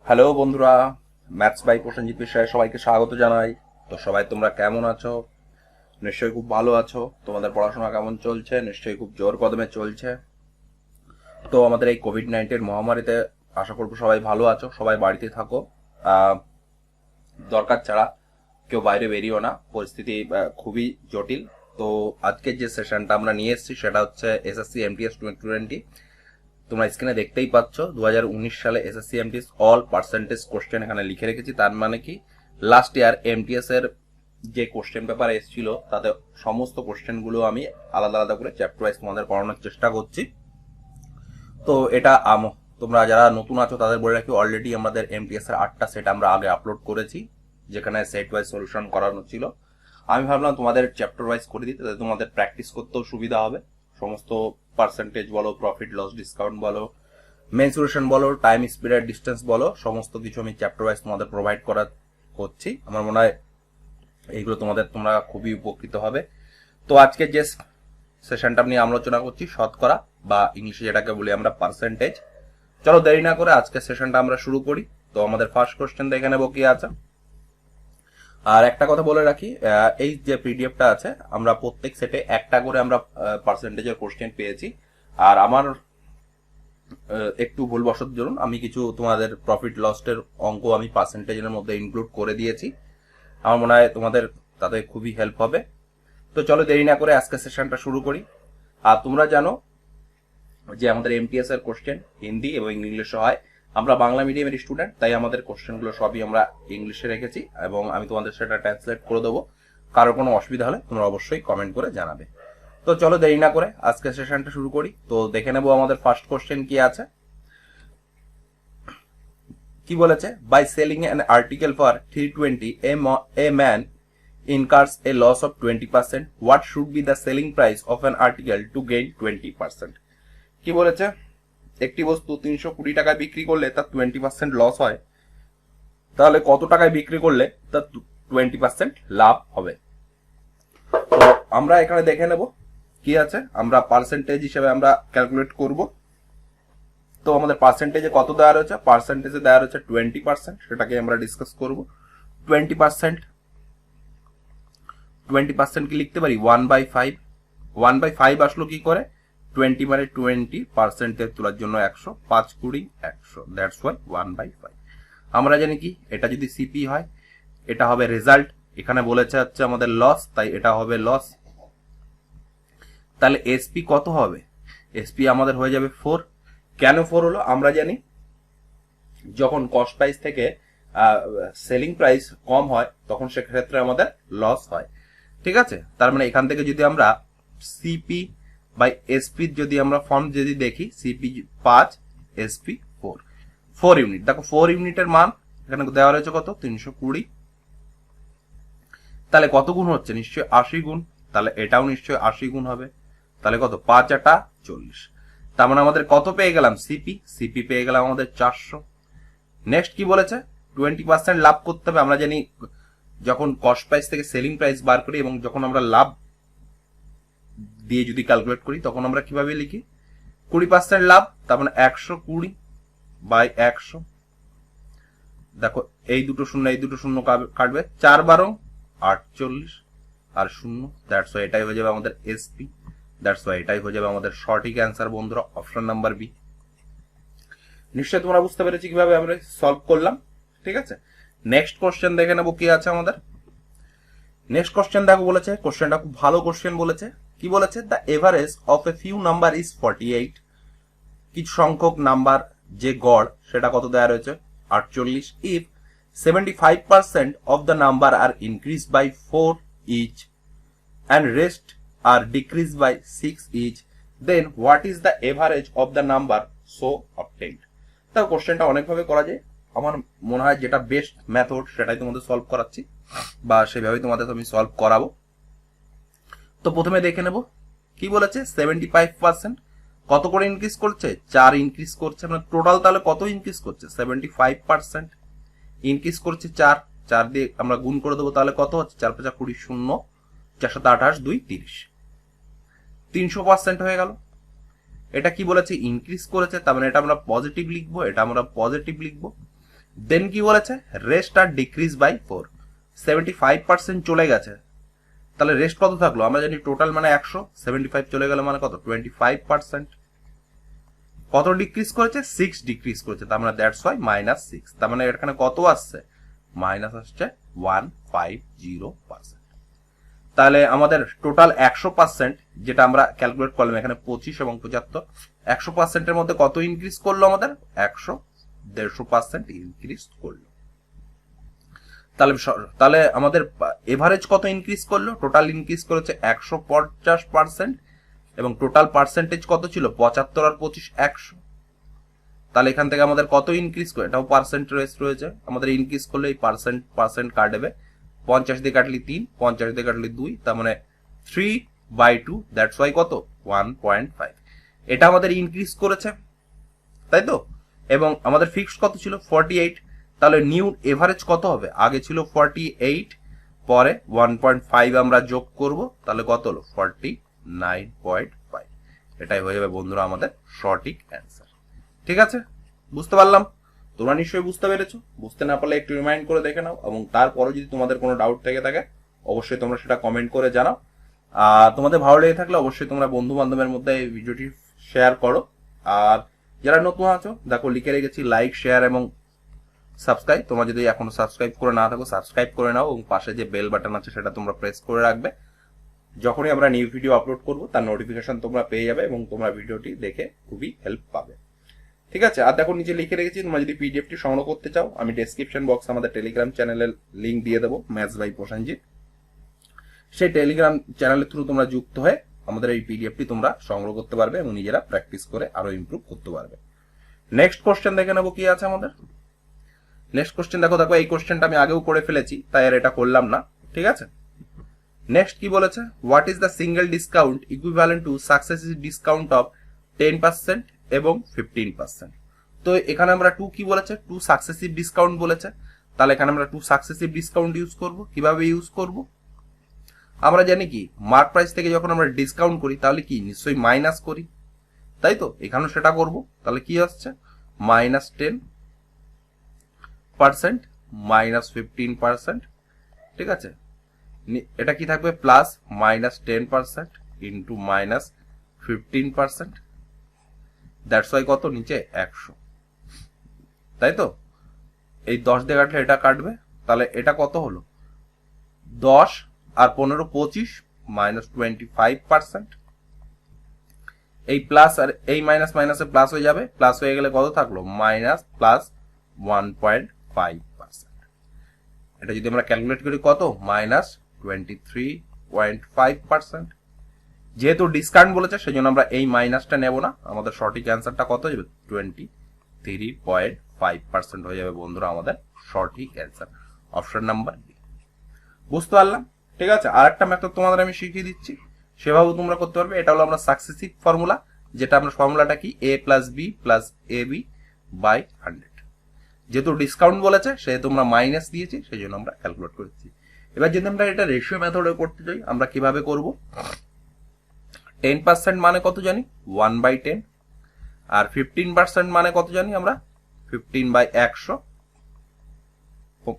Hello বন্ধুরা, maths by Prosenjit বিষয়ে সবাইকে স্বাগত জানাই। তো সবাই তোমরা কেমন আছো? নিশ্চয়ই খুব ভালো আছো। তোমাদের পড়াশোনা কেমন চলছে? নিশ্চয়ই খুব জোর কদমে চলছে। তো আমাদের এই কোভিড-19 মহামারীতে আশা করবো সবাই ভালো আছো, সবাই বাড়িতে থাকো। দরকার ছাড়া কেউ বাইরে বেরিও না, পরিস্থিতি খুবই জটিল। তো আজকের যে সেশনটা আমরা নিয়ে এসেছি সেটা হচ্ছে এসএসসি এমটিএস 2020। তোমরা স্ক্রিনে দেখতেই পাচ্ছ 2019 সালে SSC MTS all percentage question এখানে লিখে রেখেছি। তার মানে কি, লাস্ট ইয়ার এমটিএস এর যে কোশ্চেন পেপার এসেছিল তাতে সমস্ত কোশ্চেনগুলো আমি আলাদা আলাদা করে চ্যাপ্টার ওয়াইজ তোমাদের পড়ানোর চেষ্টা করছি। তো এটা তোমরা যারা নতুন আছো তাদের বলে রাখি, অলরেডি আমাদের এমটিএস এর 8টা সেট আমরা আগে আপলোড করেছি, যেখানে সেট ওয়াইজ সলিউশন করানো ছিল। আমি ভাবলাম তোমাদের চ্যাপ্টার ওয়াইজ করে দিতে, তাতে তোমাদের প্র্যাকটিস করতেও সুবিধা হবে। সমস্ত পার্সেন্টেজ বলো, প্রফিট লস ডিসকাউন্ট বলো, মেনসুরেশন বলো, টাইম স্পিড ডিস্টেন্স বলো, সমস্ত কিছু আমি চ্যাপ্টার ওয়াইজ তোমাদের প্রোভাইড করছি। আমার মনে হয় এইগুলো তোমরা খুবই উপকৃত হবে। তো আজকে যে সেশনটা নিয়ে আলোচনা করছি, শতকরা বা ইংলিশে যেটাকে বলি আমরা পার্সেন্টেজ। চলো দেরি না করে আজকে সেশনটা আমরা শুরু করি। তো আমাদের ফার্স্ট কোশ্চেন দেখে নেবো কি আছে। আর একটা কথা বলে রাখি, এই যে পিডিএফটা আছে, আমরা প্রত্যেক সেটে একটা করে আমরা পার্সেন্টেজের কোশ্চেন পেয়েছি। আর আমার একটু ভুলবশত জন্য আমি কিছু তোমাদের প্রফিট লসের অঙ্ক আমি পার্সেন্টেজের মধ্যে ইনক্লুড করে দিয়েছি। আমার মনে হয় তোমাদের তাতে খুবই হেল্প হবে। তো চলো দেরি না করে আজকে সেশনটা শুরু করি। আর তোমরা জানো যে আমাদের এমটিএস এর কোশ্চেন হিন্দি এবং ইংলিশে হয়। আমরা বাংলা মিডিয়ামের স্টুডেন্ট, তাই আমাদের কোশ্চেনগুলো সবই আমরা ইংলিশে রেখেছি এবং আমি তোমাদের সেটা ট্রান্সলেট করে দেবো। কারো কোনো অসুবিধা হলে তোমরা অবশ্যই কমেন্ট করে জানাবে। তো চলো দেরি না করে আজকে সেশনটা শুরু করি। তো দেখে নেবো আমাদের ফার্স্ট কোশ্চেন কি আছে। কি বলেছে, by selling an article for 320 a man incurs a loss of 20%. What should be the selling price of an article to gain 20%? কি বলেছে, একটি বস্তু 320 টাকায় বিক্রি করলে তার 20% লস হয়, তাহলে কত টাকায় বিক্রি করলে তার 20% লাভ হবে? তো আমরা এখানে দেখে নেব কি আছে। আমরা পার্সেন্টেজ হিসেবে আমরা ক্যালকুলেট করব। তো আমাদের পার্সেন্টেজে কত দেওয়া রয়েছে, পার্সেন্টেজে দেওয়া রয়েছে 20%, সেটাকে আমরা ডিসকাস করব। 20% 20% কি লিখতে পারি 1/5। 1/5 আসলো কি করে, 20 মানে 20% তোলার জন্য 100, 5 20 100, দ্যাটস ওয়াই 1/5। আমরা জানি কি, এটা যদি সিপি হয় এটা হবে রেজাল্ট, এখানে বলেছে হচ্ছে আমাদের লস, তাই এটা হবে লস। তাহলে এসপি কত হবে, এসপি আমাদের হয়ে যাবে 4। কেন 4 হলো, আমরা জানি যখন কস্ট প্রাইস থেকে সেলিং প্রাইস কম হয় তখন সেক্ষেত্রে আমাদের লস হয়। ঠিক আছে, তার মানে এখান থেকে যদি আমরা সিপি বাই এসপি যদি আমরা ফর্ম যদি দেখি, সিপি 5 এসপি 4 ইউনিট। দেখো 4 ইউনিটের মান এখানে দেওয়া রয়েছে কত, 320। তাহলে কত গুণ হচ্ছে, নিশ্চয়ই 80 গুণ। তাহলে এটাও নিশ্চয়ই 80 গুণ হবে। তাহলে কত, 5 8 40। তার মানে আমাদের কত পেয়ে গেলাম, সিপি পেয়ে গেলাম আমাদের 400। নেক্সট কি বলেছে, 20% লাভ করতে হবে। আমরা জানি যখন কস্ট প্রাইস থেকে সেলিং প্রাইস বার করি এবং যখন আমরা লাভ দিয়ে যদি ক্যালকুলেট করি তখন আমরা কিভাবে লিখি, 20% লাভ, তার মানে 120 বাই 100। দেখো এই দুটো শূন্য কাটবে, 4 12 48 আর শূন্য, দ্যাটস ওয়াই এটাই হয়ে যাবে আমাদের এসপি। দ্যাটস ওয়াই এটাই হয়ে যাবে আমাদের সঠিক অ্যান্সার বন্ধুরা, অপশন নাম্বার বি। নিশ্চয়ই তোমরা বুঝতে পেরেছি কিভাবে আমরা সলভ করলাম। ঠিক আছে, নেক্সট কোশ্চেন দেখে নেবো কি আছে আমাদের। নেক্সট কোশ্চেন দেখো, বলেছে কোশ্চেনটা খুব ভালো কোশ্চেন বলেছে। কি বলেছে, the average of a few number is 48। কিছু সংখ্যক নাম্বার যে গড় সেটা কত দেওয়া রয়েছে, 48। If 75% of the number are increase by 4 each and rest are decreased by 6 each, then what is the average of the number so obtained? তাও কোশ্চেনটা অনেকভাবে করা যায়, আমার মনে হয় যেটা বেস্ট মেথড সেটাই তোমাদের সলভ করাচ্ছি, বা সেভাবেই তোমাদের আমি সলভ করাবো। তো প্রথমে দেখে নেব কি বলেছে, 75% কত করে ইনক্রিজ করছে, 4 ইনক্রিজ করছে। মানে টোটাল তাহলে কত ইনক্রিজ করছে, 75% ইনক্রিজ করছে 4। 4 দিয়ে আমরা গুণ করে দেবো, তাহলে কত হচ্ছে, 4 5 20 শূন্য, 4 7 28 2 30, 300% হয়ে গেল। এটা কি বলেছে, ইনক্রিজ করেছে, তার মানে এটা আমরা পজিটিভ লিখবো, এটা আমরা পজিটিভ লিখবো। দেন কি বলেছে, রেস্ট আর ডিক্রিজ বাই 4, 75% চলে গেছে, তাহলে রেস্ট কত থাকলো, আমরা জানি টোটাল মানে 100, 75 চলে গেল মানে কত 25%। কত ডিক্রিজ করেছে, 6 ডিক্রিজ করেছে, তার মানে দ্যাটস ওয়াই -6, তার মানে এখানে কত আসছে, মাইনাস আসছে 150%। তাহলে আমাদের টোটাল 100% যেটা আমরা ক্যালকুলেট করলাম এখানে 25 এবং 75, 100%-এর মধ্যে কত ইনক্রিজ করলো আমাদের, 150% ইনক্রিজ করলো। তাহলে আমাদের এভারেজ কত ইনক্রিজ করলো, টোটাল ইনক্রিজ করেছে 150%, এবং টোটাল পার্সেন্টেজ কত ছিল 75 আর 25 100। তাহলে এখান থেকে আমাদের কত ইনক্রিজ করে, এটাও পার্সেন্টেজ রয়েছে, আমাদের ইনক্রিজ করলে এই পার্সেন্ট কাটবে, 50 দিয়ে কাটলি 3, 50 দিয়ে কাটলি 2, তার মানে 3/2, দ্যাটস ওয়াই কত 1.5। এটা আমাদের ইনক্রিজ করেছে, তাই তো। এবং আমাদের ফিক্সড কত ছিল 48, তাহলে নিউ এভারেজ কত হবে, আগে ছিল 48, পরে 1.5 আমরা যোগ করব, তাহলে কত হলো 49.5। এটাই হয়ে যাবে বন্ধুরা আমাদের সঠিক অ্যান্সার। ঠিক আছে, বুঝতে পারলাম, তোমরা নিশ্চয়ই বুঝতে পেরেছো। বুঝতে না পারলে একটু রিমাইন্ড করে দেখে নাও, এবং তারপরে যদি তোমাদের কোনো ডাউট থেকে থাকে অবশ্যই তোমরা সেটা কমেন্ট করে জানাও। আর তোমাদের ভালো লেগে থাকলে অবশ্যই তোমরা বন্ধু বান্ধবের মধ্যে এই ভিডিওটি শেয়ার করো। আর যারা নতুন আছো দেখো লিখে রেখেছি লাইক, শেয়ার এবং সাবস্ক্রাইব। তোমরা যদি এখনো সাবস্ক্রাইব করে না থাকো সাবস্ক্রাইব করে নাও, এবং পাশে যে বেল বাটন আছে সেটা তোমরা প্রেস করে রাখবে। যখনই আমরা নিউ ভিডিও আপলোড করবো তার নোটিফিকেশন তোমরা পেয়ে যাবে, এবং তোমরা ভিডিওটি দেখে খুবই হেল্প পাবে। ঠিক আছে, আর দেখো নিচে লিখে রেখেছি, তোমরা যদি পিডিএফটি সংগ্রহ করতে চাও আমি ডেসক্রিপশন বক্স আমাদের টেলিগ্রাম চ্যানেলের লিঙ্ক দিয়ে দেবো, ম্যাথস বাই প্রসেনজিৎ। সেই টেলিগ্রাম চ্যানেলের থ্রু তোমরা যুক্ত হয়ে আমাদের এই পিডিএফটি তোমরা সংগ্রহ করতে পারবে এবং নিজেরা প্র্যাকটিস করে আরো ইমপ্রুভ করতে পারবে। নেক্সট কোশ্চেন দেখে নেবো কি আছে আমাদের। নেক্সট কোশ্চেন দেখো এই কোশ্চেনটা আমি আগেও করে ফেলেছি, তাই আর এটা করলাম না। ঠিক আছে, নেক্সট কি বলেছে, what is the single discount equivalent to successive discount of 10% এবং 15%। তো এখানে আমরা টু কি বলেছে, টু সাকসেসিভ ডিসকাউন্ট বলেছে, তাহলে এখানে আমরা টু সাকসেসিভ ডিসকাউন্ট ইউজ করব। কিভাবে ইউজ করব, আমরা জানি কি মার্ক প্রাইস থেকে যখন আমরা ডিসকাউন্ট করি তাহলে কি নিশ্চয়ই মাইনাস করি, তাই তো, এখানেও সেটা করব। তাহলে কি আসছে -10%, -15%। ঠিক আছে, এটা কি থাকবে প্লাস -10% ইন্টু -15%, দ্যাটস ওয়াই কত নিচে 100, তাই তো। এই 10 দিয়ে কাটলে এটা কাটবে, তাহলে এটা কত হলো 10 আর 15 25, -25%। এই প্লাস আর এই মাইনাস মাইনাসে প্লাস হয়ে যাবে, প্লাস হয়ে গেলে কত থাকলো -1.5%। এটা যদি আমরা ক্যালকুলেট করি কত -23.5%। যেহেতু ডিসকাউন্ট বলেছে সেজন্য আমরা এই মাইনাসটা নেব না, আমাদের সঠিক অ্যান্সারটা কত হয়ে যাবে 23.5% হয়ে যাবে বন্ধুরা আমাদের সঠিক অ্যান্সার, অপশন নাম্বার বি। বুঝতে পারলাম। ঠিক আছে, আর একটা মেথড তোমাদের আমি শিখিয়ে দিচ্ছি, সেভাবে তোমরা করতে পারবে। এটা হলো আমরা সাকসেসিভ ফর্মুলা, যেটা আমরা ফর্মুলাটা কি a+b+ab/100। যেহেতু ডিসকাউন্ট বলেছে সেহেতু আমরা মাইনাস দিয়েছি, সেই জন্য আমরা ক্যালকুলেট করেছি। এবার যদি আমরা এটা রেশিও মেথডে করতে চাই আমরা কিভাবে করব, 10% মানে কত জানি 1/10, আর 15% মানে কত জানি আমরা 15/100,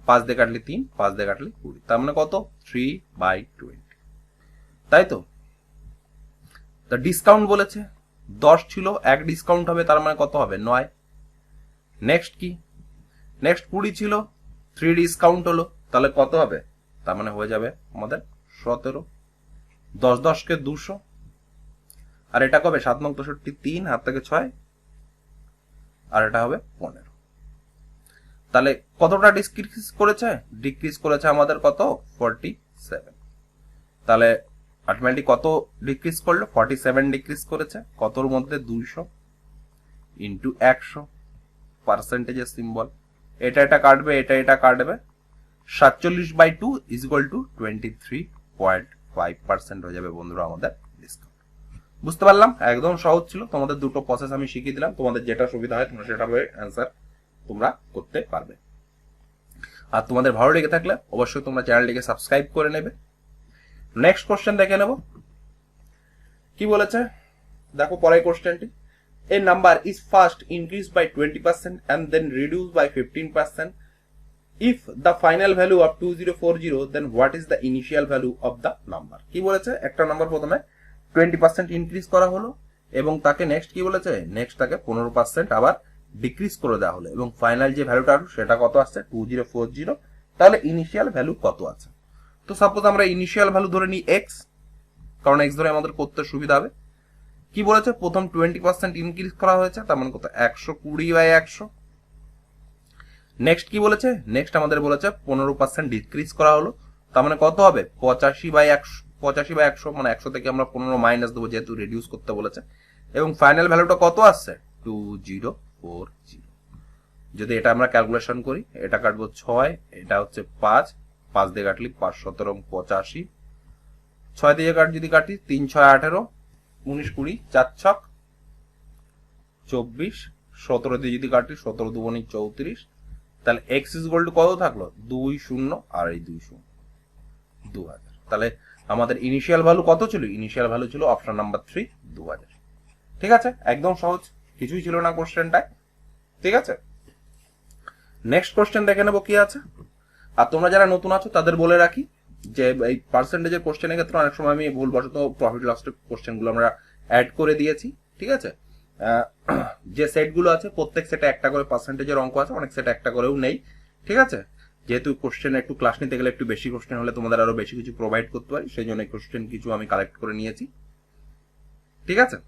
5 দিয়ে কাটলে 3, 5 দিয়ে কাটলে 20, তার মানে কত 3/20, তাই তো। তা ডিসকাউন্ট বলেছে 10 ছিল, এক ডিসকাউন্ট হবে, তার মানে কত হবে 9। নেক্সট কি, নেক্সট 20 ছিল, 3 ডিসকাউন্ট হলো, তাহলে কত হবে, তার মানে হয়ে যাবে আমাদের 17। 10 10 কে 200, আর এটা কবে 7 9 63, 3 হাত থেকে 6, আর এটা হবে 15। তাহলে কতটা ডিক্রিজ করেছে, ডিক্রিজ করেছে আমাদের কত 47। তাহলে অটোমেটিক কত ডিক্রিজ করলো 47 ডিক্রিজ করেছে, কতর মধ্যে 200 ইন্টু 100, পার্সেন্টেজের সিম্বল, এটা কাটবে, এটা কাটবে, 47/2 ইজ ইকুয়াল টু 23.5% হয়ে যাবে বন্ধুরা আমাদের ডিসকাউন্ট। বুঝতে পারলাম, একদম সহজ ছিল। তোমাদের দুটো প্রসেস আমি শিখিয়ে দিলাম, তোমাদের যেটা সুবিধা হয় তোমরা সেটা ভাবে অ্যান্সার তোমরা করতে পারবে। আর তোমাদের ভালো লেগে থাকলে অবশ্যই তোমরা চ্যানেলটিকে সাবস্ক্রাইব করে নেবে। নেক্সট কোশ্চেন দেখে নেব কি বলেছে, দেখো পরের কোশ্চেনটি, a number is first increased by 20% and then reduced by 15%. If the final value of 2040, then what is the initial value of the number? কি বলেছে, একটা নাম্বার প্রথমে 20% ইনক্রিজ করা হলো এবং তাকে নেক্সট কি বলেছে, নেক্সট তাকে 15% আবার ডিক্রিজ করে দেওয়া হলো এবং ফাইনাল যে ভ্যালুটা আসবে সেটা কত আসছে 2040। তাহলে ইনিশিয়াল ভ্যালু কত আছে? তো সাপোজ আমরা ইনিশিয়াল ভ্যালু ধরে নিই এক্স, কারণ এক্স ধরে আমাদের করতে সুবিধা হবে। কি বলেছে, প্রথম 20% ইনক্রিজ করা হয়েছে, তার মানে কত 120/100। নেক্সট কি বলেছে, নেক্সট আমাদের বলেছে 15% ডিক্রিজ করা হলো, তার মানে কত হবে 85/100 মানে 100 থেকে আমরা 15 মাইনাস দেবো যেহেতু রিডিউস করতে বলেছে, এবং ফাইনাল ভ্যালুটা কত আসছে 2040। যদি এটা আমরা ক্যালকুলেশন করি, এটা কাটবো 6, এটা হচ্ছে 5 দিয়ে কাটলি 5 17 85, 6 দিয়ে যদি কাটি 3 6 18 19 20 4 ছক 24, 17 দিয়ে যদি কাটি 17 দুগুণে 34, তাহলে এক্স ইজ ইকুয়াল টু কত থাকলো 20 আর এই 20 2000। তাহলে আমাদের ইনিশিয়াল ভ্যালু কত ছিল, ইনিশিয়াল ভ্যালু ছিল অপশন নাম্বার 3 2000। ঠিক আছে, একদম সহজ, কিছুই ছিল না কোশ্চেনটায়। ঠিক আছে, নেক্সট কোশ্চেন দেখে নেবো কি আছে। আর তোমরা যারা নতুন আছো তাদের বলে রাখি যে এই পার্সেন্টেজের কোশ্চেনের ক্ষেত্রে অনেক সময় আমি ভুলবশত প্রফিট লসের কোশ্চেনগুলো আমরা অ্যাড করে দিয়েছি। ঠিক আছে, যে সেটগুলো আছে প্রত্যেক সেটে একটা করে পার্সেন্টেজের অঙ্ক আছে, অনেক সেটে একটা করেও নেই। ঠিক আছে, যেহেতু কোশ্চেন একটু ক্লাস নিতে গেলে একটু বেশি কোশ্চেন হলে তোমাদের আরো বেশি কিছু প্রোভাইড করতে পারি, সেই জন্য কোশ্চেন কিছু আমি কালেক্ট করে নিয়েছি। ঠিক আছে,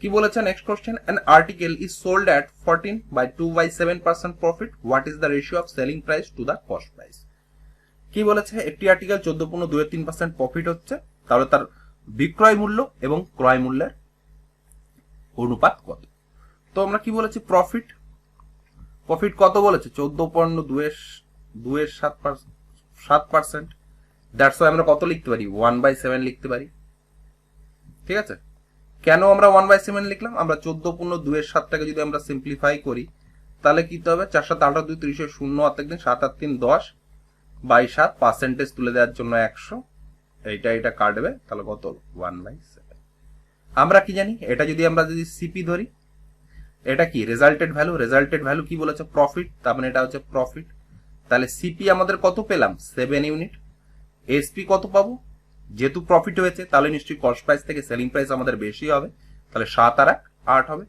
কি বলেছে next question, an article is sold at 14/2/7% profit, what is the ratio of selling price to the cost price? কি বলেছে, একটি আর্টিকেল 14.23% প্রফিট হচ্ছে, তাহলে তার বিক্রয় মূল্য এবং ক্রয় মূল্যের অনুপাত কত? তো আমরা কি বলেছি, প্রফিট কত বলেছে 14.2/7%। দ্যাটস ওয়াই আমরা কত লিখতে পারি 1/7 লিখতে পারি। ঠিক আছে, কেন আমরা 1/7 লিখলাম, আমরা 14.2/7টাকে যদি আমরা সিম্পলিফাই করি তাহলে কি হবে 4 7 8 2 30 0 8 দিন 7 8 3 10/7 পার্সেন্টেজ তুলে দেওয়ার জন্য 100, এটা কাটবে, তাহলে কত 1/7। আমরা কি জানি, এটা যদি আমরা সিপি ধরি, এটা কি রেজাল্টেড ভ্যালু কি বলেছে প্রফিট, তার মানে এটা হচ্ছে প্রফিট। তাহলে সিপি আমাদের কত পেলাম 7 ইউনিট, এসপি কত পাবো, যেহেতু প্রফিট হয়েছে তাহলে নিশ্চয়ই কস্ট প্রাইস থেকে সেলিং প্রাইস আমাদের বেশি হবে, তাহলে 7 আর 8 হবে।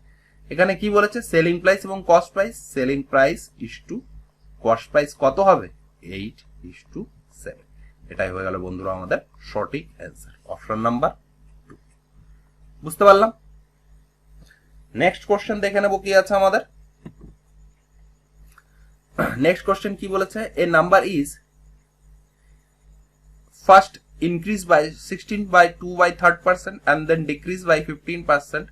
এখানে কি বলেছে সেলিং প্রাইস এবং cost price, selling price is to cost price কত হবে 8:7। এটাই হয়ে গেল বন্ধুরা আমাদের সঠিক অ্যান্সার, অপশন নাম্বার 2। বুঝতে পারলাম। নেক্সট কোশ্চেন দেখে নেব কি আছে আমাদের। নেক্সট কোশ্চেন কি বলেছে, a number is first increase by 16/2/3% and then decrease by 15%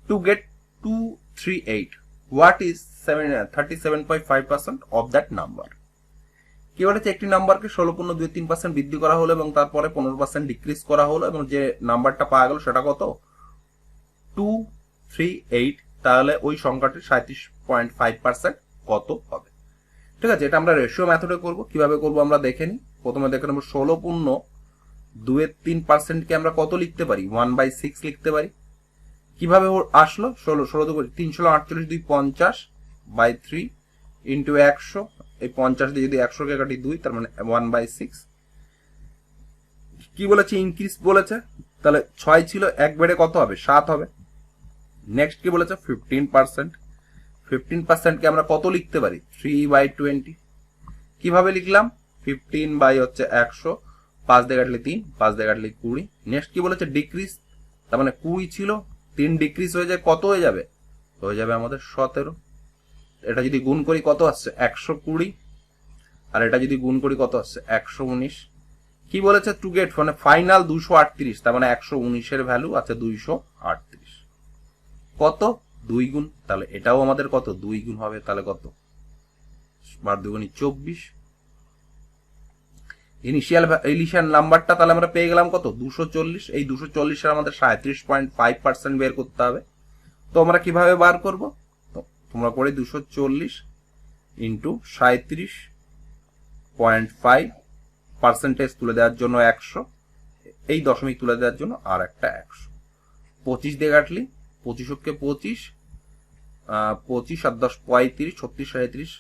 to get 238. What is 37.5% of that number? কি বলেছে, একটি নাম্বারকে 16.23% বৃদ্ধি করা হলো এবং তারপরে 15% ডিক্রিজ করা হলো এবং যে নাম্বারটা পাওয়া গেল সেটা কত 238। তাহলে ওই সংখ্যাটির 37.5% কত হবে? ঠিক আছে, এটা আমরা রেশিও মেথডে করব। কিভাবে করব আমরা দেখে নিই। প্রথমে দেখে নেব 16.23% কে আমরা কত লিখতে পারি 1/6 লিখতে পারি। কিভাবে আসলো 16 3 48 2 50/3 ইন্টু 100, এই 50 দিয়ে যদি 100 কে কাটি 2, তার মানে 1/6। কি বলেছে ইনক্রিজ বলেছে, তাহলে 6 ছিল, এক বেড়ে কত হবে 7 হবে। নেক্সট কি বলেছে 15% কে আমরা কত লিখতে পারি 3/20। কিভাবে লিখলাম 15/100, 5 দিয়ে কাটলে 3, 5 দিয়ে কাটলে 20। নেক্সট কি বলেছে ডিক্রিজ, তার মানে 20 ছিল, 3 ডিক্রিজ হয়ে যায় কত হয়ে যাবে আমাদের 17। এটা যদি গুণ করি কত আসছে 120, আর এটা যদি গুণ করি কত আসছে 119। কি বলেছে টু গেট মানে ফাইনাল 238, তার মানে 119 এর ভ্যালু আছে 238। কত 2 গুণ, তাহলে এটাও আমাদের কত 2 গুণ হবে, তাহলে কত 12 দুগুণী 24। ইনিশিয়াল নাম্বারটা তাহলে আমরা পেয়ে গেলাম কত 240। এই 240 এর আমাদের 37.5% বের করতে হবে। তো আমরা কিভাবে বার করব, তোমরা করে 240 ইন্টু 37.5% তুলে দেওয়ার জন্য 100, এই দশমিক তুলে দেওয়ার জন্য আর একটা 100, 25 দিয়ে কাটলি 25 25, 25 আর 10 35, 36 37,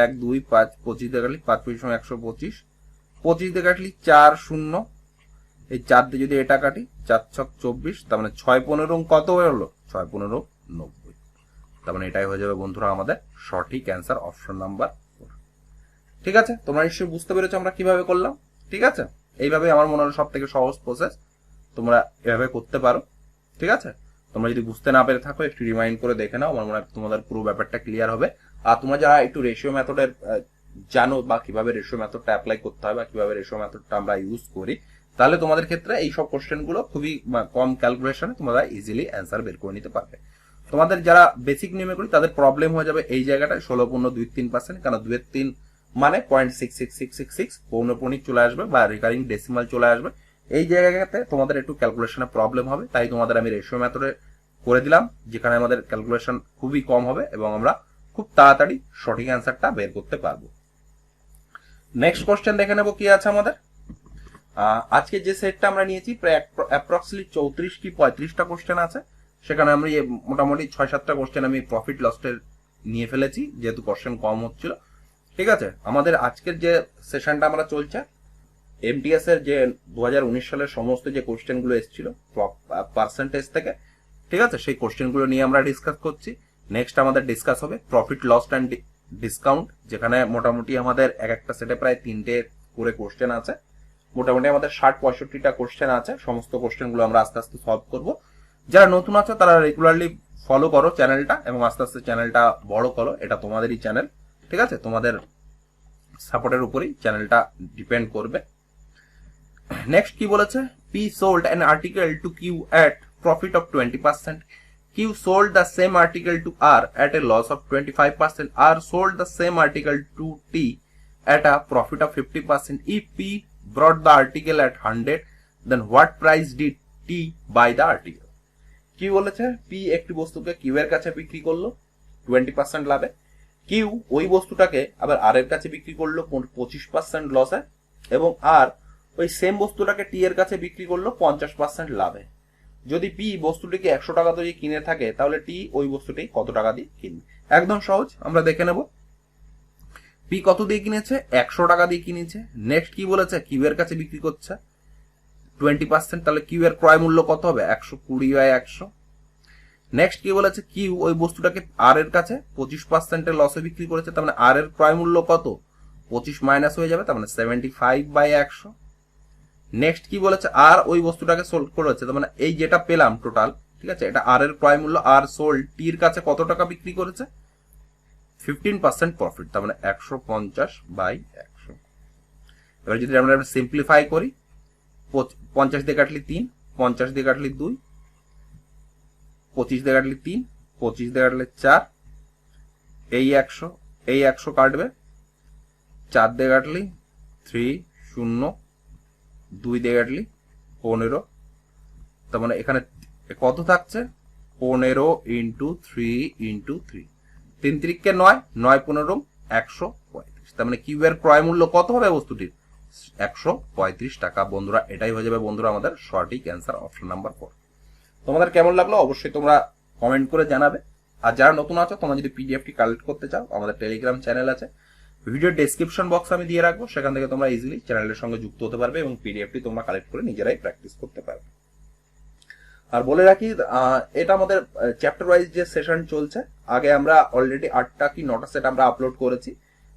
1 2 5, 25 দিয়ে কাটলি 5 25 125, 25 দিয়ে কাটলি 4 0, এই 4 দিয়ে যদি এটা কাটি 4 6 24, তার মানে 6 15 কত হলো? 6 15 90। তার মানে এটাই হয়ে যাবে বন্ধুরা আমাদের সঠিক অ্যান্সার, অপশন নাম্বার 4। ঠিক আছে, তোমরা নিশ্চয়ই বুঝতে পেরেছো আমরা কিভাবে করলাম। ঠিক আছে, এইভাবে আমার মনে হয় সব থেকে সহজ প্রসেস, তোমরা এভাবে করতে পারো। ঠিক আছে, তোমরা যদি বুঝতে না পেরে থাকো একটু রিমাইন্ড করে দেখে নাও, আমার মনে হয় তোমাদের পুরো ব্যাপারটা ক্লিয়ার হবে। আর তোমরা যারা একটু রেশিও মেথডের জানো বা কিভাবে রেশিও মেথডটা অ্যাপ্লাই করতে হয় বা কিভাবে রেশিও মেথডটা আমরা ইউজ করি, তাহলে তোমাদের ক্ষেত্রে এই সব কোশ্চেন গুলো খুবই কম ক্যালকুলেশনে তোমরা ইজিলি অ্যান্সার বের করে নিতে পারবে। তোমাদের যারা বেসিক নিয়মে করি তাদের প্রবলেম হয়ে যাবে এই জায়গাটায় 16.23%, কারণ 2-3 মানে 0.66666 পৌনঃপুনিক চলে আসবে বা রিকারিং ডেসিমাল চলে আসবে। এই জায়গাটাতে তোমাদের একটু ক্যালকুলেশনে প্রবলেম হবে, তাই তোমাদের আমি রেশিও মেথডে করে দিলাম, যেখানে আমাদের ক্যালকুলেশন খুবই কম হবে এবং আমরা খুব তাড়াতাড়ি সঠিক অ্যান্সারটা বের করতে পারবো। নেক্সট কোশ্চেন দেখে নেবো কি আছে আমাদের। আজকে যে সেটটা আমরা নিয়েছি প্রায় অ্যাপ্রক্সিমেটলি 34 কি 35টা কোশ্চেন আছে, সেখানে আমরা মোটামুটি 6-7টা কোশ্চেন আমি প্রফিট লসের নিয়ে ফেলেছি, যেহেতু কোশ্চেন কম হচ্ছিল। ঠিক আছে, আমাদের আজকের যে সেশনটা আমরা চলছে এমটিএস এর যে 2019 সালের সমস্ত যে কোশ্চেন গুলো এসেছিল পার্সেন্টেজ থেকে, ঠিক আছে, সেই কোশ্চেন গুলো নিয়ে আমরা ডিসকাস করছি। নেক্সট আমাদের ডিসকাস হবে প্রফিট লস অ্যান্ড ডিসকাউন্ট, যেখানে মোটামুটি আমাদের এক একটা সেটে প্রায় 3টে করে কোশ্চেন আছে, মোটামুটি আমাদের 60-65টা কোশ্চেন আছে। সমস্ত কোশ্চেন গুলো আমরা আস্তে আস্তে সলভ করব। যারা নতুন আছো তারা রেগুলারলি ফলো করো চ্যানেলটা এবং আস্তে আস্তে চ্যানেলটা বড় করো, এটা তোমাদেরই চ্যানেল। ঠিক আছে, তোমাদের সাপোর্টের উপরেই চ্যানেলটা ডিপেন্ড করবে। নেক্সট কি বলেছে, P sold an article to Q at profit of 20%, Q sold the same article to R at a loss of 25%, R sold the same article to T at a profit of 50%. if P brought the article at 100, then what price did T buy the article? কি বলেছে, P একটি বস্তুকে Q এর কাছে বিক্রি করলো 20% লাভে, Q ওই বস্তুটাকে আবার আর এর কাছে বিক্রি করলো 25% লসে, এবং আর ওই সেম বস্তুটাকে টি এর কাছে বিক্রি করলো 50% লাভে। যদি পি বস্তুটিকে 100 টাকা দিয়ে কিনে থাকে, তাহলে টি ওই বস্তুটি কত টাকা দিয়ে কিনবে? একদম সহজ, আমরা দেখে নেব। পি কত দিয়ে কিনেছে? 100 টাকা দিয়ে কিনেছে। নেক্সট কি বলেছে, কিউ এর কাছে বিক্রি করছে 20%, তাহলে কিউ এর ক্রয় মূল্য কত হবে? 120/100। নেক্সট কি বলেছে, কিউ ওই বস্তুটাকে আর এর কাছে 25% লসে বিক্রি করেছে, তার মানে আর এর ক্রয় মূল্য কত? 25 মাইনাস হয়ে যাবে, তার মানে 75/100। নেক্সট কি বলেছে, আর ওই বস্তুটাকে সোল্ড করেছে, তার মানে এই যেটা পেলাম টোটাল, ঠিক আছে, এটা আর এর ক্রয় মূল্য, আর সোল্ড টির কাছে কত টাকা বিক্রি করেছে? 15% প্রফিট, তার মানে 150/100। এবার যদি আমরা সিম্পলিফাই করি, 50 দিয়ে কাটলি 3, 50 দিয়ে কাটলি 2, 25 দিয়ে কাটলি 3, 25 দিয়ে কাটলে 4, এই 100 কাটবে, 4 দিয়ে কাটলি 3 0, 2 দিয়ে কাটলি 15, তার মানে এখানে কত থাকছে? 15 × 3 × 3, 3 3 9, 9 15 135, তার মানে কিউ এর ক্রয় মূল্য কত হবে বস্তুটির? 135 টাকা। বন্ধুরা, এটাই হয়ে যাবে বন্ধুরা আমাদের সঠিক অ্যান্সার, অপশন নাম্বার 4। তোমাদের কেমন লাগলো অবশ্যই তোমরা কমেন্ট করে জানাবে। আর যারা নতুন আছো, তোমরা যদি পিডিএফটি কালেক্ট করতে চাও, আমাদের টেলিগ্রাম চ্যানেল আছে, ভিডিও ডেসক্রিপশন বক্স আমি দিয়ে রাখবো, সেখান থেকে তোমরা ইজিলি চ্যানেলের সঙ্গে যুক্ত হতে পারবে এবং পিডিএফটি তোমরা কালেক্ট করে নিজেরাই প্র্যাকটিস করতে পারবে। আর বলে রাখি, এটা আমাদের চ্যাপ্টার ওয়াইজ যে সেশন চলছে, আগে আমরা অলরেডি 8টা কি 9টা সেট আমরা আপলোড করেছি,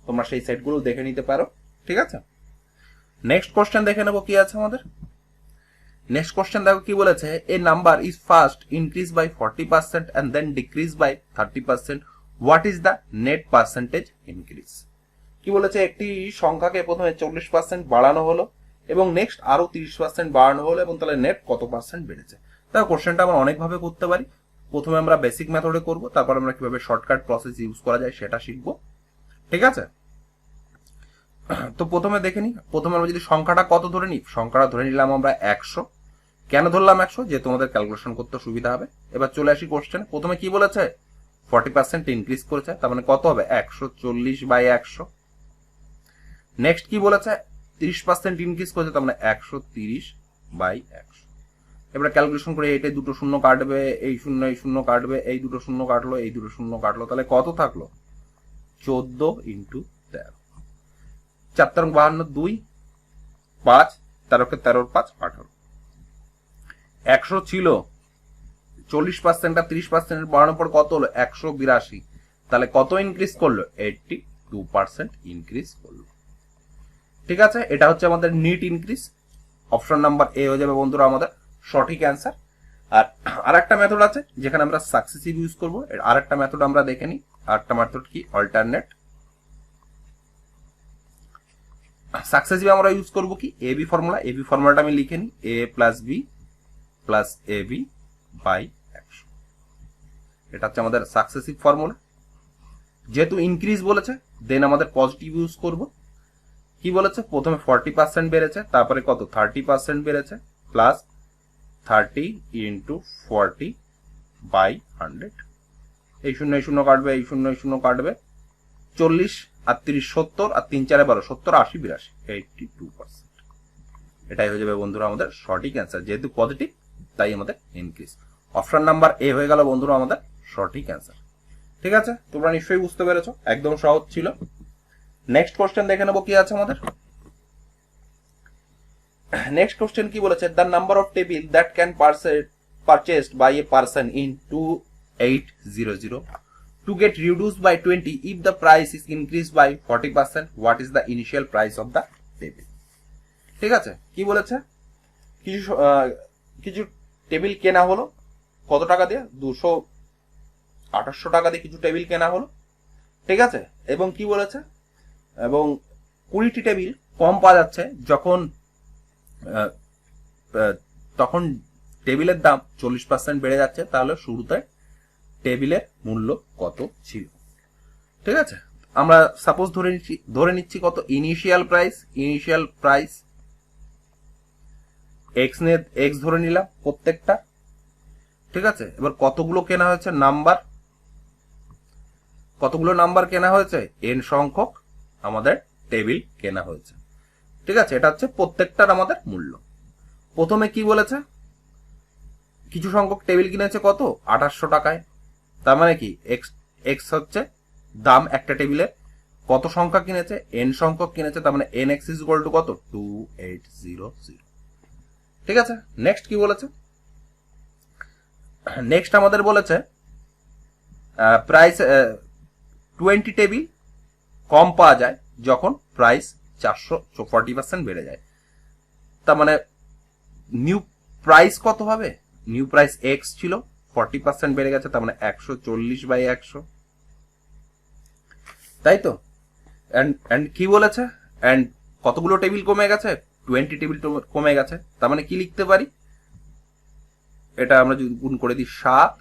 তোমরা সেই সেটগুলো দেখে নিতে পারো। ঠিক আছে, নেক্সট কোশ্চেন দেখে নেবো কি আছে আমাদের। নেক্সট কোশ্চেন দেখো কি বলেছে, a number is first increase by 40% and then decrease by 30%, what is the net percentage increase? কি বলেছে, একটি সংখ্যাকে প্রথমে 40% বাড়ানো হলো এবং নেক্সট আরো 30% বাড়ানো হলো, এবং তাহলে নেট কত পার্সেন্ট বেড়েছে? দেখো, কোশ্চেনটা আমরা অনেকভাবে করতে পারি। প্রথমে আমরা বেসিক মেথডে করব, তারপর আমরা কিভাবে শর্টকাট প্রসেস ইউজ করা যায় সেটা শিখবো। ঠিক আছে, তো প্রথমে দেখে নি, প্রথমে আমরা যদি সংখ্যাটা কত ধরে নিই, সংখ্যাটা ধরে নিলাম আমরা 100। কেন ধরলাম 100? যে তোমাদের ক্যালকুলেশন করতে সুবিধা হবে। এবার চলে আসি কোশ্চেন, প্রথমে কি বলেছে, 40% ইনক্রিজ করেছে, তার মানে কত হবে? 140/100। নেক্সট কি বলেছে, 30% ইনক্রিজ করেছে, তার মানে 130/100। এবার ক্যালকুলেশন করে এটাই দুটো শূন্য কাটবে, এই শূন্য কাটবে, এই দুটো শূন্য কাটলো, এই দুটো শূন্য কাটলো, তাহলে কত থাকলো? 14 ইন্টু 13, 4 তেরো 52, 2 5, 13 13 5 18। 100 ছিল, 40% আর 30% বাড়ানোর পর কত হলো? 182। তাহলে কত ইনক্রিজ করলো? 82% ইনক্রিজ করলো। ঠিক আছে, এটা হচ্ছে আমাদের net increase. Option number A হয়ে যাবে বন্ধুরা আমাদের সঠিক অ্যান্সার। আর আরেকটা মেথড আছে যেখানে আমরা সাকসেসিভ ইউজ করবো। আরেকটা মেথড আমরা দেখে নিই। আরেকটা মেথড কি? অল্টারনেট। সাকসেসিভ আমরা ইউজ করবো কি? AB formula. এবি ফর্মুলাটা আমি লিখে নিই, A plus B plus A B by 100। এটা হচ্ছে আমাদের সাকসেসিভ ফর্মুলা। যেহেতু ইনক্রিজ বলেছে, দেন আমাদের পজিটিভ ইউজ করব। কি বলেছে? প্রথমে 40% বেড়েছে, তারপরে কত? 30% বেড়েছে, প্লাস 30 ইন্টু 40 বাই 100। এই শূন্য এই শূন্য কাটবে, এই শূন্য এই শূন্য কাটবে, 40 আর 30 70, আর 3 4 12, 70 80 82, 82%। এটাই হয়ে যাবে বন্ধুরা আমাদের সঠিক অ্যান্সার। যেহেতু পজিটিভ তাই আমাদের ইনক্রিজ। অপশন নাম্বার এ হয়ে গেল বন্ধুরা আমাদের সঠিক অ্যান্সার। ঠিক আছে, তোমরা নিশ্চয়ই বুঝতে পেরেছো, একদম সহজ ছিল। নেক্সট কোশ্চেন দেখে নেবো কি আছে আমাদের। নেক্সট কোশ্চেন কি বলেছে? The number of table that can purchased by a person in 2800 to get reduced by 20 if the price is increased by 40%, what is the initial price of the table? ঠিক আছে, কি বলেছে? কিছু table কেনা হলো কত টাকা দিয়ে? 228 টাকা দিয়ে কিছু টেবিল কেনা হলো। ঠিক আছে, এবং কি বলেছে? এবং 20টি টেবিল কম পাওয়া যাচ্ছে তখন টেবিলের দাম 40% বেড়ে যাচ্ছে। তাহলে শুরুতে টেবিলের মূল্য কত ছিল? ঠিক আছে, আমরা সাপোজ ধরে নিচ্ছি কত? ইনিশিয়াল প্রাইস এক্স ধরে নিলাম প্রত্যেকটা। ঠিক আছে, এবার কতগুলো কেনা হয়েছে? কতগুলো নাম্বার কেনা হয়েছে? এন সংখ্যক আমাদের টেবিল কেনা হয়েছে। ঠিক আছে, এটা হচ্ছে প্রত্যেকটার আমাদের মূল্য। প্রথমে কি বলেছে? কিছু সংখ্যক টেবিল কিনেছে কত? 2800 টাকায়। তার মানে কি? এক্স হচ্ছে দাম একটা টেবিলে। কত সংখ্যা কিনেছে? এন সংখ্যক কিনেছে, তার মানে N x is equal to কত? 2800। ঠিক আছে, নেক্সট কি বলেছে? নেক্সট আমাদের বলেছে প্রাইস 20 টেবিল কম পাওয়া যায় যখন প্রাইস 40% বেড়ে যায়। তার মানে নিউ প্রাইস কত হবে? নিউ প্রাইস এক্স ছিল, 40% বেড়ে গেছে, তার মানে 140/100। তাই তো? এন্ড কি বলেছে? এন্ড কতগুলো টেবিল কমে গেছে? 20 টেবিল কমে গেছে। তার মানে কি লিখতে পারি? এটা আমরা যদি গুণ করে দিই 7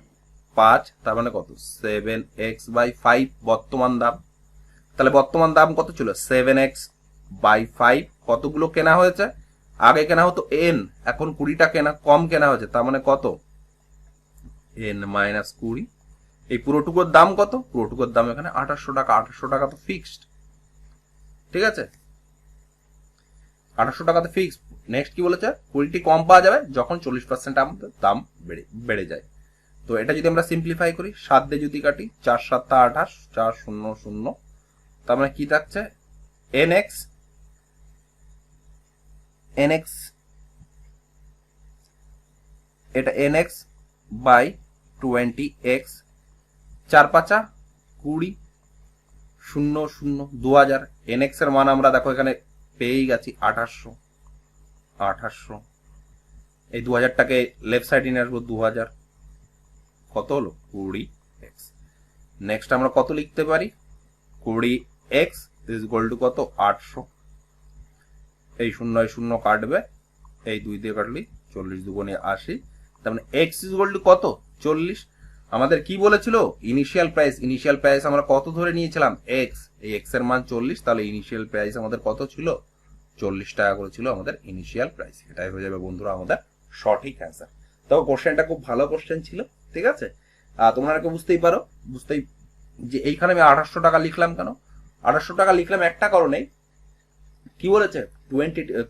5, তার মানে কত? 7x/5 বর্তমান দাম। তাহলে বর্তমান দাম কত ছিল? 7x/5। কতগুলো কেনা হয়েছে? আগে কেনা হতো এন, এখন 20টা কম কেনা হয়েছে, তার মানে কত? n-20। এই পুরোটুকুর দাম কত? পুরোটুকুর দাম এখানে 2800 টাকা। 2800 টাকা তো ফিক্সড। ঠিক আছে, 2800 টাকা তো ফিক্সড। নেক্সট কি বলেছে? 20টি কম পাওয়া যাবে যখন 40% আমাদের দাম বেড়ে যায়। তো এটা যদি আমরা সিম্পলিফাই করি, 7 দিয়ে যদি কাটি, 4 7 28, 4 0 0, তার মানে কি থাকছে? nx এটা nx/20x, 4 5 20, 0 0 2000। nx এর মান আমরা দেখো এখানে পেয়েই গেছি 2800। এই 2000টাকে লেফট সাইডে নিয়ে আসবো, 2000 কত হলো? 20x। নেক্সট আমরা কত লিখতে পারি? 20x ইজ ইকুয়াল টু কত? 800। এই 0 0 কাটবে, এই 2 দিয়ে কাটলি 40 দুগুণে 80, তার মানে x ইজ ইকুয়াল টু কত? 40। আমাদের কি বলেছিল? ইনিশিয়াল প্রাইস আমরা কত ধরে নিয়েছিলাম? x। এই x এর মান 40, তাহলে ইনিশিয়াল প্রাইস আমাদের কত ছিল? 40 টাকা করে ছিল আমাদের ইনিশিয়াল প্রাইস। এটাই হয়ে যাবে বন্ধুরা আমাদের সঠিক অ্যান্সার। তবে কোশ্চেনটা খুব ভালো কোশ্চেন ছিল। ঠিক আছে, তোমরা বুঝতেই পারো যে এইখানে আমি 2800 টাকা লিখলাম কেন? 2800 টাকা লিখলাম একটা কারণেই। কি বলেছে?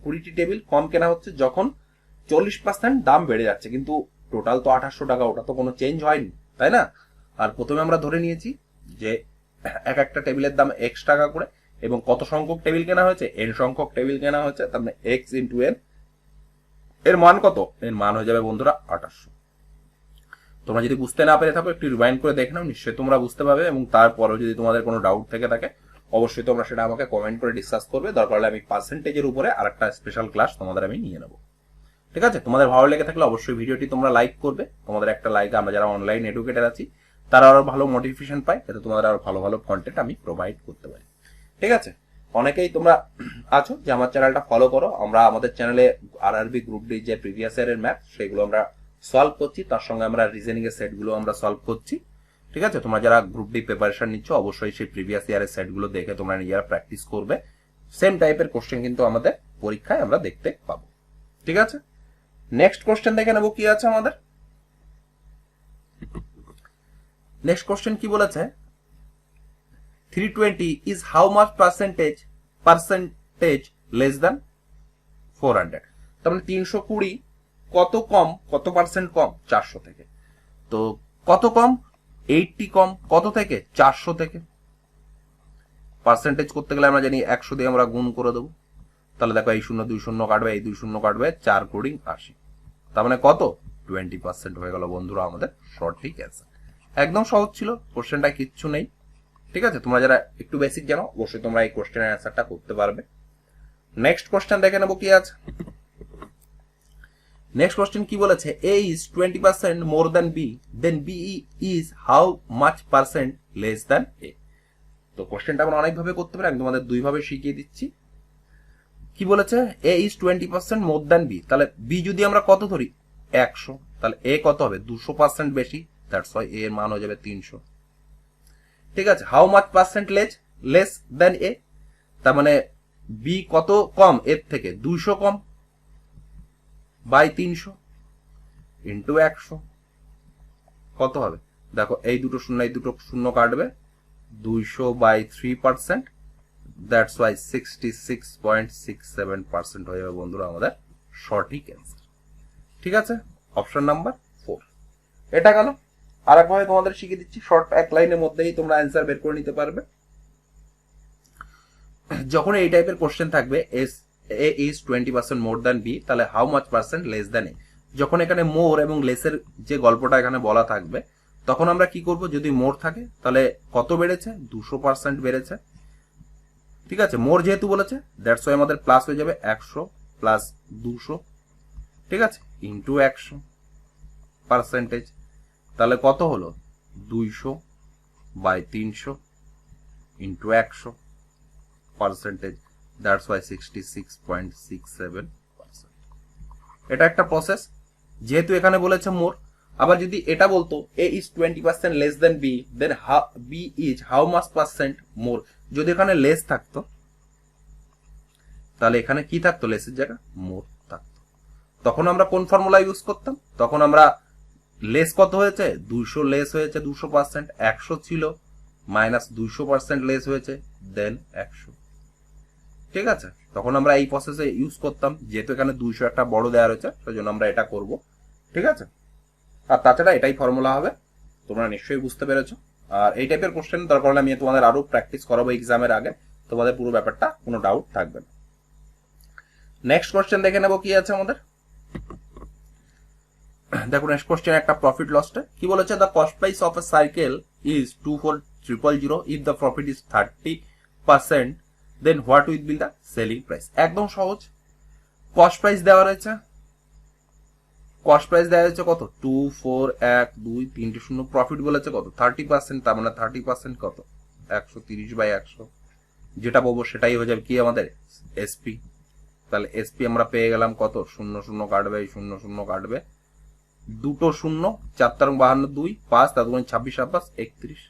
20টি টেবিল কম কেনা হচ্ছে যখন 40% দাম বেড়ে যাচ্ছে, কিন্তু টোটাল তো 2800 টাকা, ওটা তো কোনো চেঞ্জ হয়নি, তাই না? আর প্রথমে আমরা ধরে নিয়েছি যে এক একটা টেবিলের দাম এক্স টাকা করে, এবং কত সংখ্যক টেবিল কেনা হয়েছে, এন সংখ্যক টেবিল কেনা হয়েছে, তার মানে এক্স ইন্টু এন। এর মান কত? এর মান হয়ে যাবে বন্ধুরা 2800। তোমরা যদি বুঝতে না পেরে থাকো একটু রিমাইন্ড করে দেখে নাও, নিশ্চয়ই তোমরা বুঝতে পারবে। এবং তারপরেও যদি তোমাদের কোনো ডাউট থেকে থাকে অবশ্যই তোমরা সেটা আমাকে কমেন্ট করে ডিসকাস করবে, দরকার হলে আমি পার্সেন্টেজের উপরে আরেকটা স্পেশাল ক্লাস তোমাদের আমি নিয়ে নেবো। ঠিক আছে? তোমাদের ভালো লেগে থাকলে অবশ্যই ভিডিওটি তোমরা লাইক করবে। তোমাদের একটা লাইক আমরা যারা অনলাইন এডুকেটার আছি তারা আরো ভালো মোটিভেশন পায়, যাতে তোমাদের আরো ভালো ভালো কন্টেন্ট আমি প্রোভাইড করতে পারি। ঠিক আছে? অনেকেই তোমরা আছো যে আমার চ্যানেলটা ফলো করো। আমরা আমাদের চ্যানেলে আরআরবি গ্রুপ ডি যে প্রিভিয়াস ইয়ারের ম্যাথ সেগুলো আমরা সলভ করছি, তার সঙ্গে আমরা রিজনিং এর সেট গুলো আমরা সলভ করছি। ঠিক আছে? তোমরা যারা গ্রুপ ডি প্রিপারেশন নিচ্ছ অবশ্যই সেই প্রিভিয়াস ইয়ারের সেট গুলো দেখে তোমরা নিজেরা প্র্যাকটিস করবে। সেম টাইপের কোশ্চেন কিন্তু আমাদের পরীক্ষায় আমরা দেখতে পাবো। ঠিক আছে? নেক্সট কোশ্চেন দেখে নেবো কি আছে আমাদের। নেক্সট কোশ্চেন কি বলেছে, 320 is how much percentage less than 400? তার মানে 320 কত কম, কত পার্সেন্ট কম? 400 থেকে। তো কত কম? 80 কম। কত থেকে? 400 থেকে। পার্সেন্টেজ করতে গেলে আমরা জানি 100 দিয়ে আমরা গুণ করে দেবো। তাহলে দেখো এই 0 2 0 কাটবে, এই 2 0 কাটবে, 4 কোডিং 80। তার মানে কত? 20% হয়ে গেল বন্ধুরা আমাদের সঠিক অ্যান্সার। একদম সহজ ছিল, কোশ্চেনটা কিচ্ছু নেই। ঠিক আছে? তোমরা যারা একটু বেসিক জানো অবশ্যই তোমরা এই কোশ্চেনের অ্যান্সারটা করতে পারবে। নেক্সট কোশ্চেন দেখে নেবো কি আছে। নেক্সট কোশ্চেন কি বলেছে, a is 20% more than b, then b is how much percent less than a? তো কোশ্চেনটা আমরা অনেকভাবে করতে পারি, আমি তোমাদের দুইভাবে শিখিয়ে দিচ্ছি। কি বলেছে, a is 20% more than b, তাহলে b যদি আমরা কত ধরি 100, তাহলে a কত হবে? 200% বেশি, দ্যাটস ওয়াই a এর মান হয়ে যাবে 300। ঠিক আছে? How much percent less than A, তার মানে বি কত কম এর থেকে? 200 কম, বাই 300 ইন্টু 100 কত হবে? দেখো এই দুটো শূন্য এই দুটো শূন্য কাটবে, 200 বাই 3%, দ্যাটস ওয়াই 66.67% হয়ে যাবে বন্ধুরা আমাদের সঠিক অ্যান্সার। ঠিক আছে? অপশন নাম্বার 4 এটা গেল। আর একভাবে তোমাদের শিখিয়ে দিচ্ছি, শর্ট এক লাইনের মধ্যেই তোমরা অ্যান্সার বের করে নিতে পারবে। যখন এই টাইপের কোশ্চেন থাকবে A is 20% more than B, তাহলে how much percent less than A. যখন এখানে মোর এবং লেসের যে গল্পটা এখানে বলা থাকবে, তখন আমরা কি করব, যদি মোর থাকে তাহলে কত বেড়েছে? 200% বেড়েছে। ঠিক আছে? মোর যেহেতু বলেছে দ্যাটস ওয়াই আমাদের প্লাস হয়ে যাবে 100 প্লাস 200, ঠিক আছে, ইন্টু 100 পার্সেন্টেজ। তাহলে কত হলো? 200 by 300 into 100 percentage, that's why 66.67%। এটা একটা প্রসেস। যেহেতু এখানে বলেছে মোর, আবার যদি এটা বলতো A is 20% less than B, then B is how much percent more, যদি এখানে লেস থাকতো তাহলে এখানে কি থাকতো? লেসের জায়গায় মোর থাকতো। তখন আমরা কোন ফর্মুলা ইউজ করতাম? তখন আমরা লেস কত হয়েছে? 200 লেস হয়েছে 200%, 100 ছিল মাইনাস 200% লেস হয়েছে, দেন 100। ঠিক আছে? তখন আমরা এই প্রসেসে ইউজ করতাম, যেহেতু এখানে 200 একটা বড় দেওয়া রয়েছে সেজন্য আমরা এটা করব। ঠিক আছে? আর তাছাড়া এটাই ফর্মুলা হবে, তোমরা নিশ্চয়ই বুঝতে পেরেছো। আর এই টাইপের কোশ্চেন দরকার হলে আমি তোমাদের আরো প্র্যাকটিস করাবো এক্সামের আগে, তোমাদের পুরো ব্যাপারটা কোনো ডাউট থাকবে না। নেক্সট কোশ্চেন দেখে নেবো কি আছে আমাদের। দেখো নেক্সট কোশ্চেন একটা প্রফিট লসটা কি বলেছে, the cost price of a cycle is 24000, if the profit is 30%, then what will be the selling price. একদম সহজ, কস্ট প্রাইস দেওয়া রয়েছে, কস্ট প্রাইস দেওয়া হয়েছে কত? 2 4 1 2 3 0, প্রফিট বলেছে কত? 30%, তার মানে 30% কত? 130 বাই 100, যেটা পাবো সেটাই হয়ে যাবে কি আমাদের এসপি। তাহলে এসপি আমরা পেয়ে গেলাম কত? 0 0 কাটবে, 0 0 কাটবে, দুটো শূন্য, 4 তার 52 2 5 তার 26 27 31,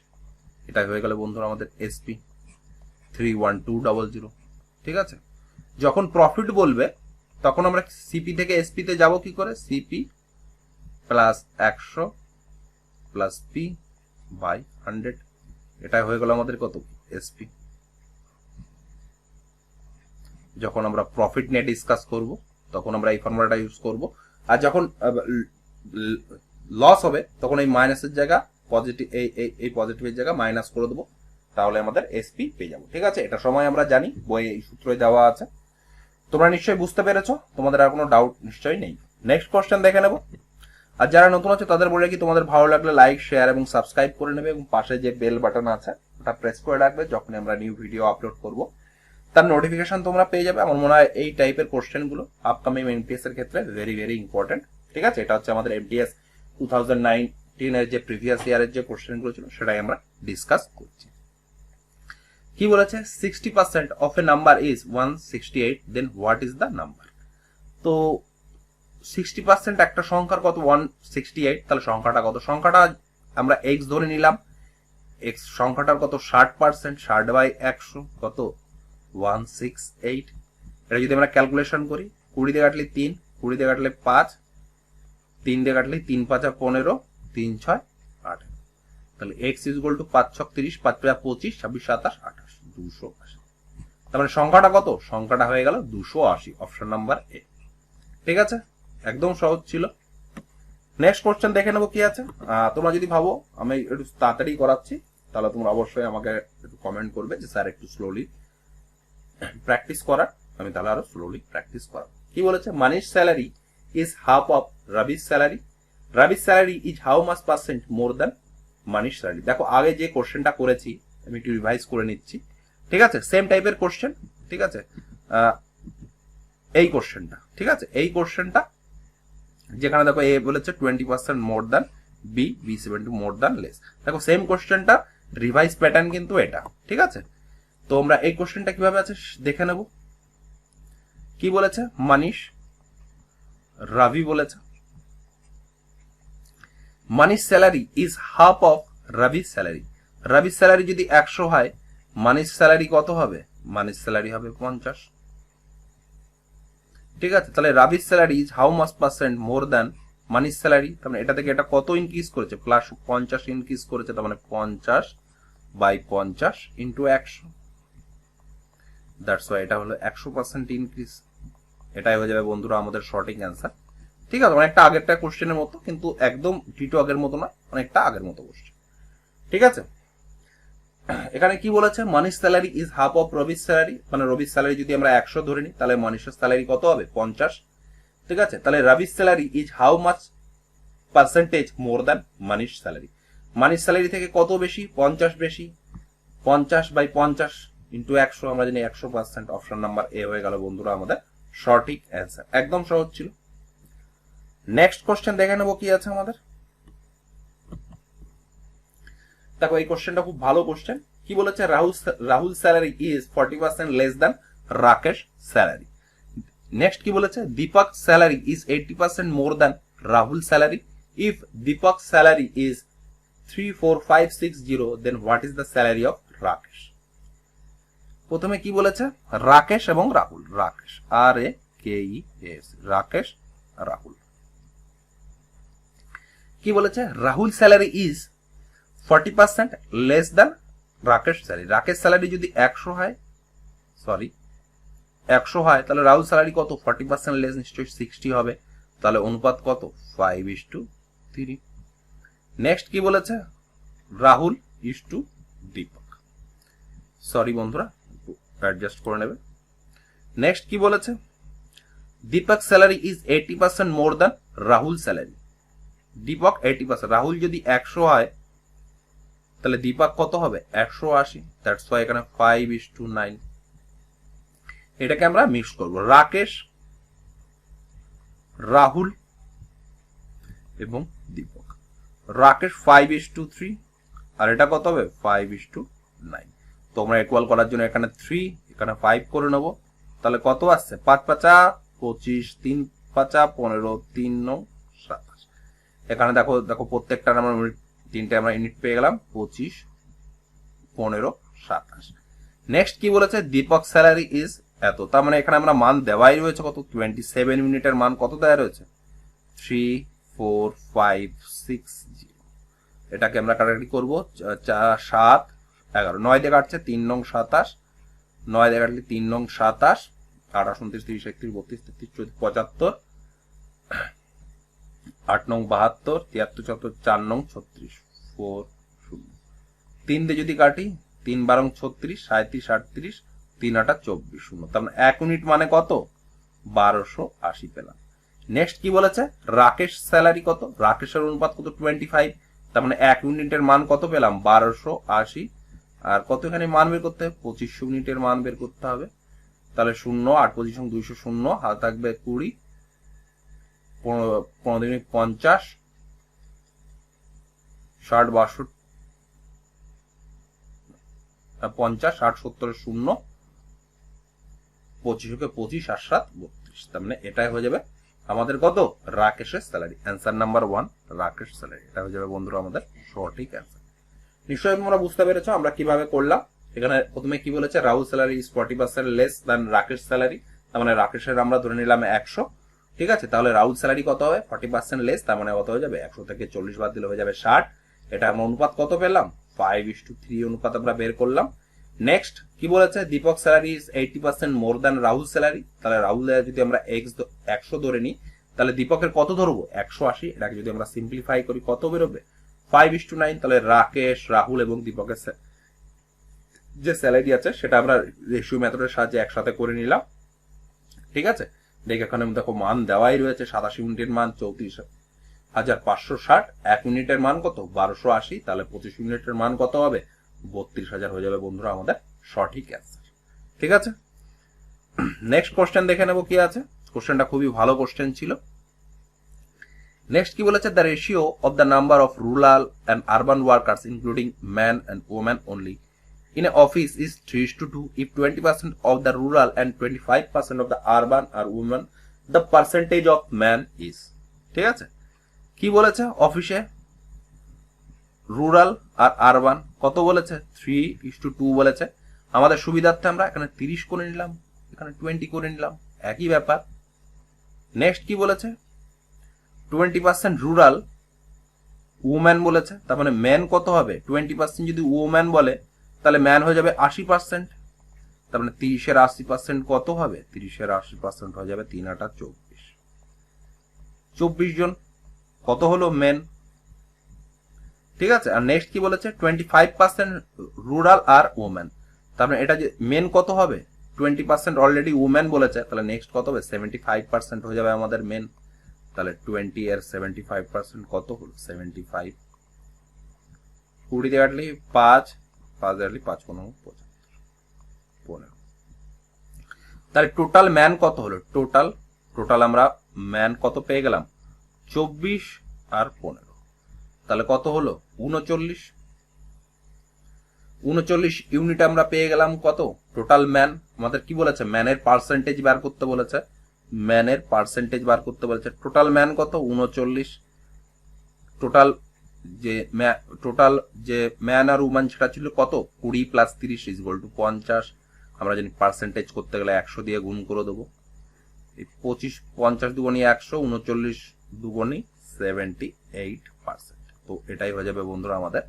এটা হয়ে গেল বন্ধুরা আমাদের এসপি 31200। ঠিক আছে? যখন প্রফিট বলবে তখন আমরা সিপি থেকে এসপি তে যাব কি করে? CP plus 100 plus P by 100, এটা হয়ে গেল আমাদের কত? এসপি। যখন আমরা প্রফিট নিয়ে ডিসকাস করব তখন আমরা এই ফর্মুলাটা ইউজ করব। আর যখন লস হবে তখন এই মাইনাসের জায়গা পজিটিভ, এই পজিটিভের জায়গা মাইনাস করে দেবো, তাহলে আমাদের এসপি পেয়ে যাবো। ঠিক আছে, এটা সময় আমরা জানি, বইয়ে এই সূত্রই দেওয়া আছে। তোমরা নিশ্চয়ই বুঝতে পেরেছো, তোমাদের আর কোনো ডাউট নিশ্চয়ই নেই। নেক্সট কোশ্চেন দেখে নেব। আর যারা নতুন আছে তাদের বলে কি, তোমাদের ভালো লাগলে লাইক, শেয়ার এবং সাবস্ক্রাইব করে নেবে, এবং পাশে যে বেল বাটন আছে ওটা প্রেস করে রাখবে। যখন আমরা নিউ ভিডিও আপলোড করব তার নোটিফিকেশন তোমরা পেয়ে যাবে। আমার মনে হয় এই টাইপের কোশ্চেন গুলো আপকামিং এমটিএস এর ক্ষেত্রে ভেরি ভেরি ইম্পর্টেন্ট। ঠিক আছে, এটা হচ্ছে আমাদের এমটিএস 2019 এর যে প্রিভিয়াস ইয়ারের যে কোশ্চেন গুলো ছিল সেটাই আমরা ডিসকাস করছি। কি বলেছে, 60% of a number is 168, then what is the number. তো 60% একটা সংখ্যার কত, 168, তাহলে সংখ্যাটা কত? সংখ্যাটা আমরা এক্স ধরে নিলাম, এক্স সংখ্যাটার কত 60%, 60/100 কত 168। এটা যদি আমরা ক্যালকুলেশন করি, 20 দিয়ে কাটলে 3, 20 দিয়ে কাটলে 5, 3 দিয়ে কাটলে 3 5 15, 3 6 8, তাহলে এক্স ইজ ইকুয়াল টু 5 6 30, 5 5 25, 26 27 28, 280। তার মানে সংখ্যাটা কত? সংখ্যাটা হয়ে গেল 280, অপশন নাম্বার এ। ঠিক আছে, একদম সহজ ছিল। নেক্সট কোশ্চেন দেখে নেবো কি আছে। তোমরা যদি ভাবো আমি একটু তাড়াতাড়ি করাচ্ছি, তাহলে তোমরা অবশ্যই আমাকে একটু কমেন্ট করবে যে স্যার একটু স্লোলি প্র্যাকটিস করার, আমি তাহলে আরো স্লোলি প্র্যাকটিস করাবো। কি বলেছে, Manish salary is half of rubbish salary, rubbish salary is how much percent more than Manish salary. দেখো আগে যে কোশ্চেনটা করেছি আমি একটু রিভাইজ করে নিচ্ছি। ঠিক আছে, সেম টাইপের কোশ্চেন। ঠিক আছে, এই কোশ্চেনটা, ঠিক আছে, এই কোশ্চেনটা যেখানে দেখো এ বলেছে 20% more than B, B 70 more than less. দেখো সেম কোশ্চেনটা রিভাইজ প্যাটার্ন কিন্তু এটা। ঠিক আছে, তো আমরা এই কোশ্চেনটা কিভাবে আছে দেখে নেব। কি বলেছে, মানিশ রাভি বলেছে Manish salary is half of রবির স্যালারি। রবির স্যালারি যদি 100 হয়, মানিশ স্যালারি কত হবে? মানিশ স্যালারি হবে 50। ঠিক আছে, তাহলে রবির salary is how much percent more than Manish salary. তার মানে এটা থেকে এটা কত ইনক্রিজ করেছে? প্লাস 50 ইনক্রিজ করেছে, তার মানে 50/50 ইন্টু 100। দ্যাটস ওয়াই এটা হলো 100% ইনক্রিজ। এটাই হয়ে যাবে বন্ধুরা আমাদের সঠিক অ্যান্সার। ঠিক আছে, অনেকটা আগেরটা কোশ্চেনের মতো, কিন্তু একদম ডিটো আগের মতো না, অনেকটা আগের মতো কোশ্চেন। ঠিক আছে, এখানে কি বলেছে, Manish salary is half of রবির স্যালারি, মানে রবির স্যালারি যদি আমরা 100 ধরে নিই তাহলে মানিশের স্যালারি কত হবে? 50। ঠিক আছে, তাহলে রবির salary is how much percentage more than Manish salary. Manish salary থেকে কত বেশি? 50 বেশি। 50/50 ইন্টু 100, আমরা জানি 100%। অপশন নাম্বার এ হয়ে গেল বন্ধুরা আমাদের সঠিক অ্যান্সার। একদম সহজ ছিল। নেক্সট কোশ্চেন দেখে নেবো কি আছে আমাদের। দেখো এই কোশ্চেনটা খুব ভালো কোশ্চেন। কি বলেছে, Rahul salary is 40% less than Rakesh salary. Next কি বলেছে, Deepak salary is 80% more than Rahul salary. If Deepak salary is 34560, then what is the salary of Rakesh. প্রথমে কি বলেছে, রাকেশ এবং রাহুল, রাকেশ RAKES, রাকেশ রাহুল। কি বলেছে, Rahul salary is 40% less than Rakesh salary. Rakesh salary যদি 100 হয়, সরি 100 হয়, তাহলে রাহুল স্যালারি কত? 40% লেস, নিশ্চয়ই 60 হবে। তাহলে অনুপাত কত? 5:3। নেক্সট কি বলেছে, Rahul is to Deepak. Sorry বন্ধুরা, অ্যাডজাস্ট করে নেবে। নেক্সট কি বলেছে, Deepak salary is 80% more than Rahul salary. Deepak 80%, Rahul যদি 100 হয় তাহলে দীপক কত হবে? 180। দ্যাটস ওয়াই এখানে 5:9। এটাকে আমরা মিক্স করব, রাকেশ, রাহুল এবং দীপক। রাকেশ 5:3, আর এটা কত হবে? 5:9। তো আমরা ইকুয়াল করার জন্য এখানে 3, এখানে 5 করে নেব। তাহলে কত আসছে? 5 5 25, 3 5 15, 3 9 27। এখানে দেখো দেখো প্রত্যেকটার আমরা তিনটে আমরা ইউনিট পেয়ে গেলাম, 25 15 27। নেক্সট কি বলেছে, দীপক স্যালারি ইজ এত। তার মানে এখানে আমরা মান দেওয়াই রয়েছে কত? 27 ইউনিটের মান কত দেওয়া রয়েছে? 3 4 5 6 0। এটাকে আমরা কাটাকাটি করবো, 4 7 11, 9 দিয়ে কাটছে 3 9 27, 9 দিয়ে কাটলে 3 9 27, 8 29 30 31 32 33 74 8 9 72 73 74 4 9 36 4 0 3 দিয়ে যদি কাটি 3 12 36 37 38 3 8 24 শূন্য। তার মানে 1 ইউনিট মানে কত? 1280 পেলাম। নেক্সট কি বলেছে? রাকেশ স্যালারি কত? রাকেশের অনুপাত কত? 25। তার মানে 1 ইউনিটের মান কত পেলাম? 1280। আর কত এখানে মান বের করতে হবে? 2500 ইউনিটের মান বের করতে হবে। তাহলে 0 8 পজিশন 200 শূন্য, হাতে থাকবে 20, 15 50, 60 62 50 60 70 শূন্য, 25 25 আর 7 32। তার মানে এটাই হয়ে যাবে আমাদের কত? রাকেশের salary. Answer number 1 Rakesh salary, এটা হয়ে যাবে বন্ধুরা আমাদের সঠিক অ্যান্সার। নিশ্চয়ই তোমরা বুঝতে পেরেছো আমরা কিভাবে করলাম। এখানে প্রথমে কি বলেছে? Rahul salary is 40% less than Rakesh salary. তার মানে রাকেশের আমরা ধরে নিলাম 100, ঠিক আছে। তাহলে রাহুল স্যালারি কত হবে? 40% লেস, তার মানে কত হয়ে যাবে? 100 থেকে 40 বাদ দিলে হয়ে যাবে 60। এটা আমরা অনুপাত কত পেলাম? 5:3 অনুপাত আমরা বের করলাম। নেক্সট কি বলেছে? Deepak salary is 80% more than Rahul salary. তাহলে রাহুল যদি আমরা 100 ধরে নিই, তাহলে দীপকের কত ধরবো? 180। এটাকে যদি আমরা সিম্পলিফাই করি কত বেরোবে? 5:9। তাহলে রাকেশ, রাহুল এবং দীপকের যে স্যালারি আছে সেটা আমরা রেশিও মেথডের সাহায্যে একসাথে করে নিলাম, ঠিক আছে। দেখে এখানে দেখো মান দেওয়াই রয়েছে। 87 ইউনিটের মান 34,560। 1 ইউনিটের মান কত? 1280। তাহলে 25 ইউনিটের মান কত হবে? 32,000 হয়ে যাবে বন্ধুরা আমাদের সঠিক অ্যান্সার, ঠিক আছে। নেক্সট কোশ্চেন দেখে নেব কি আছে। কোশ্চেনটা খুবই ভালো কোশ্চেন ছিল। নেক্সট কি বলেছে? The ratio of the number of rural and urban workers including man and woman only in an office is 3:2 if 20% of the rural and 25% of the urban are women, the percentage of man is, ঠিক আছে। কি বলেছে? অফিসে rural আর urban কত বলেছে? 3:2 বলেছে। আমাদের সুবিধার্থে আমরা এখানে 30 করে নিলাম, এখানে 20 করে নিলাম, একই ব্যাপার। নেক্সট কি বলেছে? 20% রুরাল ওম্যান বলেছে, তার মানে ম্যান কত হবে? 20% যদি ওম্যান বলে তাহলে ম্যান হয়ে যাবে 80%। তার মানে 30-এর 80% কত হবে? 30-এর 80% হয়ে যাবে 3 8 24। 24 জন কত হলো? মেন, ঠিক আছে। আর নেক্সট কি বলেছে? 25% রুরাল আর ওম্যান। তার মানে এটা যে মেন কত হবে? 20% অলরেডি ওম্যান বলেছে, তাহলে নেক্সট কত হবে? 75% হয়ে যাবে আমাদের মেন। তাহলে 20 এর 75% কত হলো? 75। 20 দিয়ে কাটলে 5, 5 দিয়ে কাটলে 5 15 15। তাহলে টোটাল ম্যান কত হলো? টোটাল আমরা ম্যান কত পেয়ে গেলাম? 24 আর 15। তাহলে কত হলো? 39। 39 ইউনিট আমরা পেয়ে গেলাম। কত টোটাল ম্যান? আমাদের কি বলেছে? ম্যানের পার্সেন্টেজ বার করতে বলেছে। ম্যানের পার্সেন্টেজ বার করতে বলেছে। টোটাল ম্যান কত? 39। টোটাল যে ম্যান আর উম্যান সেটা ছিল কত? 20 + 30 = 50। আমরা জানি পার্সেন্টেজ করতে গেলে 100 দিয়ে গুণ করে দেবো। 25 50 দুগুণী 100, 39 দুগুণী 78%। তো এটাই হয়ে যাবে বন্ধুরা আমাদের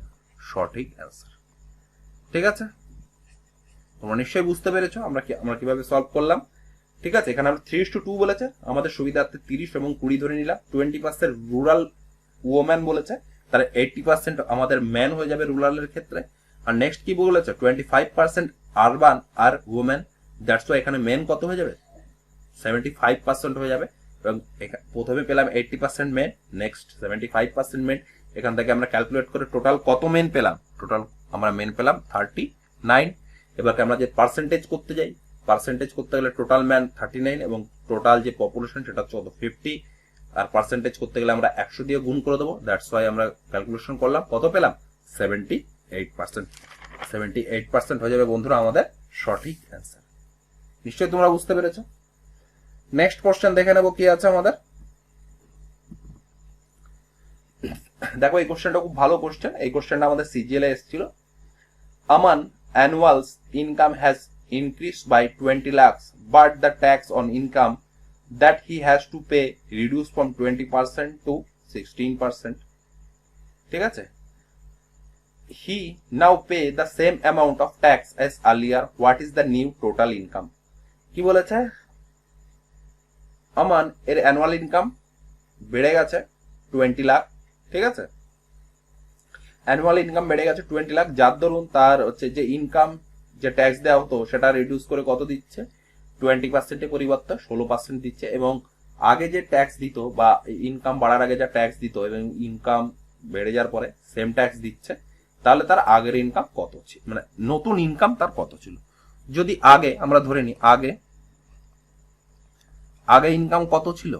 সঠিক অ্যান্সার, ঠিক আছে। তোমরা নিশ্চয়ই বুঝতে পেরেছো আমরা কিভাবে সলভ করলাম, ঠিক আছে। এখানে আমরা 3:2 বলেছে, আমাদের সুবিধার্থে 30 এবং 20 ধরে নিলাম। 20% রুরাল ওম্যান বলেছে, তাহলে 80% আমাদের ম্যান হয়ে যাবে রুরালের ক্ষেত্রে। আর নেক্সট কি বলেছে? 25% urban are woman, that's why এখানে মেন কত হয়ে যাবে? 75% হয়ে যাবে। এবং প্রথমে পেলাম 80% মেন, নেক্সট 75% মেন। এখান থেকে আমরা ক্যালকুলেট করে টোটাল কত মেন পেলাম? টোটাল আমরা মেন পেলাম 39। এবারকে আমরা যে পার্সেন্টেজ করতে যাই, পার্সেন্টেজ করতে গেলে টোটাল ম্যান 39 এবং টোটাল যে পপুলেশন সেটা হচ্ছে 50। আর পার্সেন্টেজ করতে গেলে আমরা 100 দিয়ে গুণ করে দেবো, দ্যাটস ওয়াই আমরা ক্যালকুলেশন করলাম, কত পেলাম? 78%। 78% হয়ে যাবে বন্ধুরা আমাদের সঠিক অ্যান্সার। নিশ্চয়ই তোমরা বুঝতে পেরেছো। নেক্সট কোশ্চেন দেখে নেবো কি আছে আমাদের। দেখো এই কোশ্চেনটা খুব ভালো কোশ্চেন। এই কোশ্চেনটা আমাদের সিজিএল এ এসেছিল। আমান annual's income has increased by 20 lakhs, but the tax on income that he has to pay reduced from 20% to 16%, ঠিক আছে। He now pay the same amount of tax as earlier. What is the new total income? কি বলেছে? আমান এর annual income বেড়ে গেছে 20 লাখ, ঠিক আছে, annual income বেড়ে গেছে 20 লাখ, যার দরুন তার হচ্ছে যে ইনকাম যে ট্যাক্স দেওয়া হতো সেটা রিডিউস করে কত দিচ্ছে, 20%-এর পরিবর্তে 16% দিচ্ছে। এবং আগে যে ট্যাক্স দিত বা ইনকাম বাড়ার আগে যা ট্যাক্স দিত এবং ইনকাম বেড়ে যাওয়ার পরে সেম ট্যাক্স দিচ্ছে, তাহলে তার আগের ইনকাম কত ছিল, মানে নতুন ইনকাম তার কত ছিল। যদি আগে আমরা ধরে নিই আগে ইনকাম কত ছিল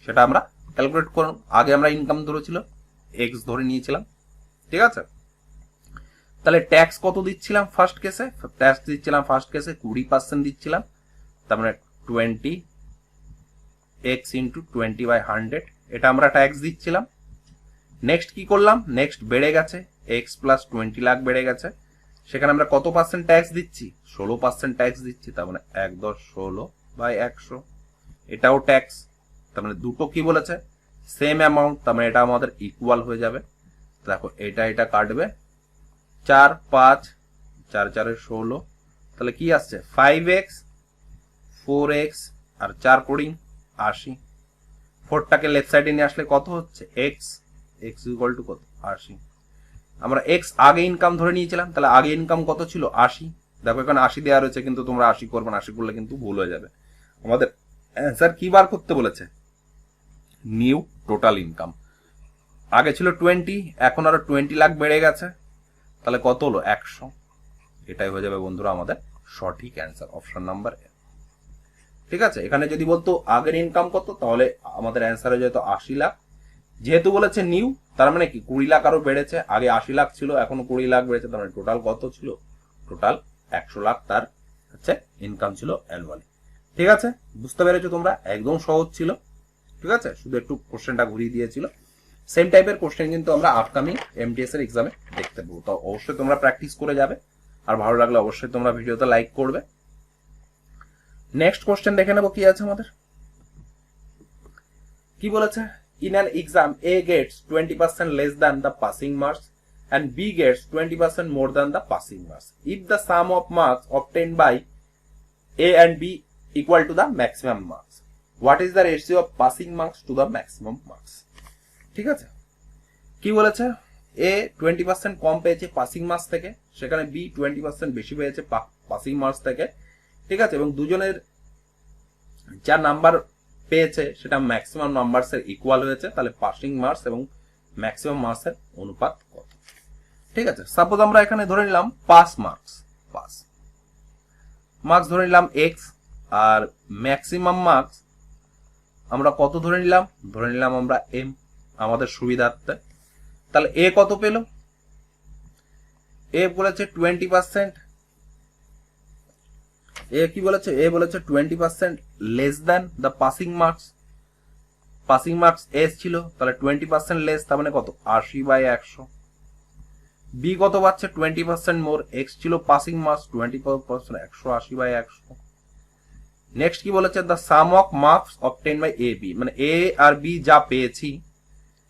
সেটা আমরা ক্যালকুলেট করুন। আগে আমরা ইনকাম ধরেছিল এক্স ধরে নিয়েছিলাম, ঠিক আছে, তাহলে ট্যাক্স কত দিচ্ছিলাম ফার্স্ট কেসে, ট্যাক্স দিচ্ছিলাম ফার্স্ট কেসে 20% দিচ্ছিলাম, তার মানে 20 x ইন্টু 20/100 এটা আমরা ট্যাক্স দিচ্ছিলাম। নেক্সট কি করলাম, নেক্সট বেড়ে গেছে এক্স প্লাস 20 লাখ বেড়ে গেছে, সেখানে আমরা কত পার্সেন্ট ট্যাক্স দিচ্ছি, 16% ট্যাক্স দিচ্ছি, তার মানে 1/16/100 এটাও ট্যাক্স। তার মানে দুটো কি বলেছে, সেম অ্যামাউন্ট, তার মানে এটা আমাদের ইকুয়াল হয়ে যাবে। দেখো এটা কাটবে, 4 5 4 4 16, তাহলে কি আসছে 5x 4x আর 4 কোডিং 80, 4টাকে লেফট সাইডে নিয়ে আসলে কত হচ্ছে x ইকুয়াল টু কত 80। আমরা x আগে ইনকাম ধরে নিয়েছিলাম, তাহলে আগে ইনকাম কত ছিল 80, দেখো এখানে 80 দেওয়া রয়েছে কিন্তু তোমরা 80 করবে না, 80 করলে কিন্তু ভুল হয়ে যাবে। আমাদের অ্যান্সার কি বার করতে বলেছে, নিউ টোটাল ইনকাম। আগে ছিল 20, এখন আরো 20 লাখ বেড়ে গেছে, তাহলে কত হলো 100, এটাই হয়ে যাবে বন্ধুরা আমাদের সঠিক অ্যান্সার, অপশন নাম্বার এ। ঠিক আছে, এখানে যদি বলতো আগের ইনকাম কত, তাহলে আমাদের অ্যান্সার হয়ে যেত 80 লাখ। যেহেতু বলেছে নিউ, তার মানে কি 20 লাখ আরো বেড়েছে, আগে 80 লাখ ছিল এখনো 20 লাখ বেড়েছে, তার মানে টোটাল কত ছিল, টোটাল 100 লাখ তার হচ্ছে ইনকাম ছিল অ্যানুয়ালি। ঠিক আছে, বুঝতে পেরেছো তোমরা, একদম সহজ ছিল। ঠিক আছে, শুধু একটু কোশ্চেনটা ঘুরিয়ে দিয়েছিল। সেম টাইপের কোশ্চেন কিন্তু আমরা আপকামিং এমটিএস এর এক্সামে দেখতে পাবো, তো অবশ্যই তোমরা প্র্যাকটিস করে যাবে, আর ভালো লাগলে অবশ্যই তোমরা ভিডিওতে লাইক করবে। নেক্সট কোশ্চেন দেখে নেবো কি আছে আমাদের, কি বলেছে, in an exam A gets 20% less than the passing marks and B gets 20% more than the passing marks. If the sum of marks obtained by A and B equal to the maximum marks, what is the ratio of passing marks to the maximum marks? ঠিক আছে, কি বলেছে, A 20% কম পেয়েছে passing marks থেকে, সেখানে B 20% বেশি পেয়েছে passing marks থেকে। ঠিক আছে, এবং দুজনের যা নাম্বার পেয়েছে সেটা ম্যাক্সিমাম নাম্বারস এর ইকুয়াল হয়েছে, তাহলে পাসিং মার্কস এবং ম্যাক্সিমাম মার্কস এর অনুপাত কত। ঠিক আছে, সাপোজ আমরা এখানে ধরে নিলাম পাস মার্কস ধরে নিলাম এক্স, আর ম্যাক্সিমাম মার্কস আমরা কত ধরে নিলাম আমরা এম, আমাদের সুবিধার্থে। তাহলে এ কত পেল, এ বলেছে 20%, এ কি বলেছে, এ বলেছে 20% less than the passing marks S ছিল, তাহলে 20% লেস, তার মানে কত 80/100। বি কত পাচ্ছে 20% মোর, এক্স ছিল পাসিং মার্কস 20%, 180/100। নেক্সট কি বলেছে, the sum of marks obtained by A B, মানে এ আর বি যা পেয়েছি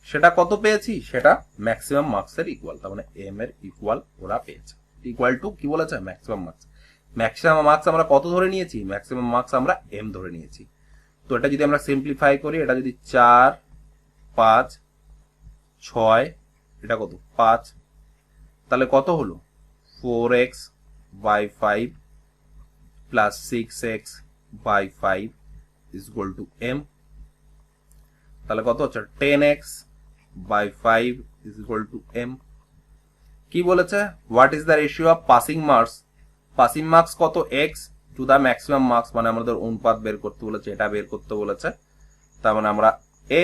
সেটা কত পেয়েছি, সেটা ম্যাক্সিমাম মার্কস এর ইকুয়াল, তার মানে এম এর ইকুয়াল ওরা পেয়েছে, ইকুয়াল টু কি বলেছে ম্যাক্সিমাম মার্কস। ম্যাক্সিমাম মার্কস আমরা কত ধরে নিয়েছি, ম্যাক্সিমাম মার্কস আমরা এম ধরে নিয়েছি। তো এটা যদি আমরা সিম্পলিফাই করি, এটা যদি 4 5 6, এটা কত 5, তাহলে কত হলো 4x/5 plus 6x/5 is equal two m, তাহলে কত হচ্ছে 10x/5 is equal two m। কি বলেছে, what is the ratio of passing marks কত x to the maximum marks, মানে আমাদের অনুপাত বের করতে বলেছে, এটা বের করতে বলেছে। তার মানে আমরা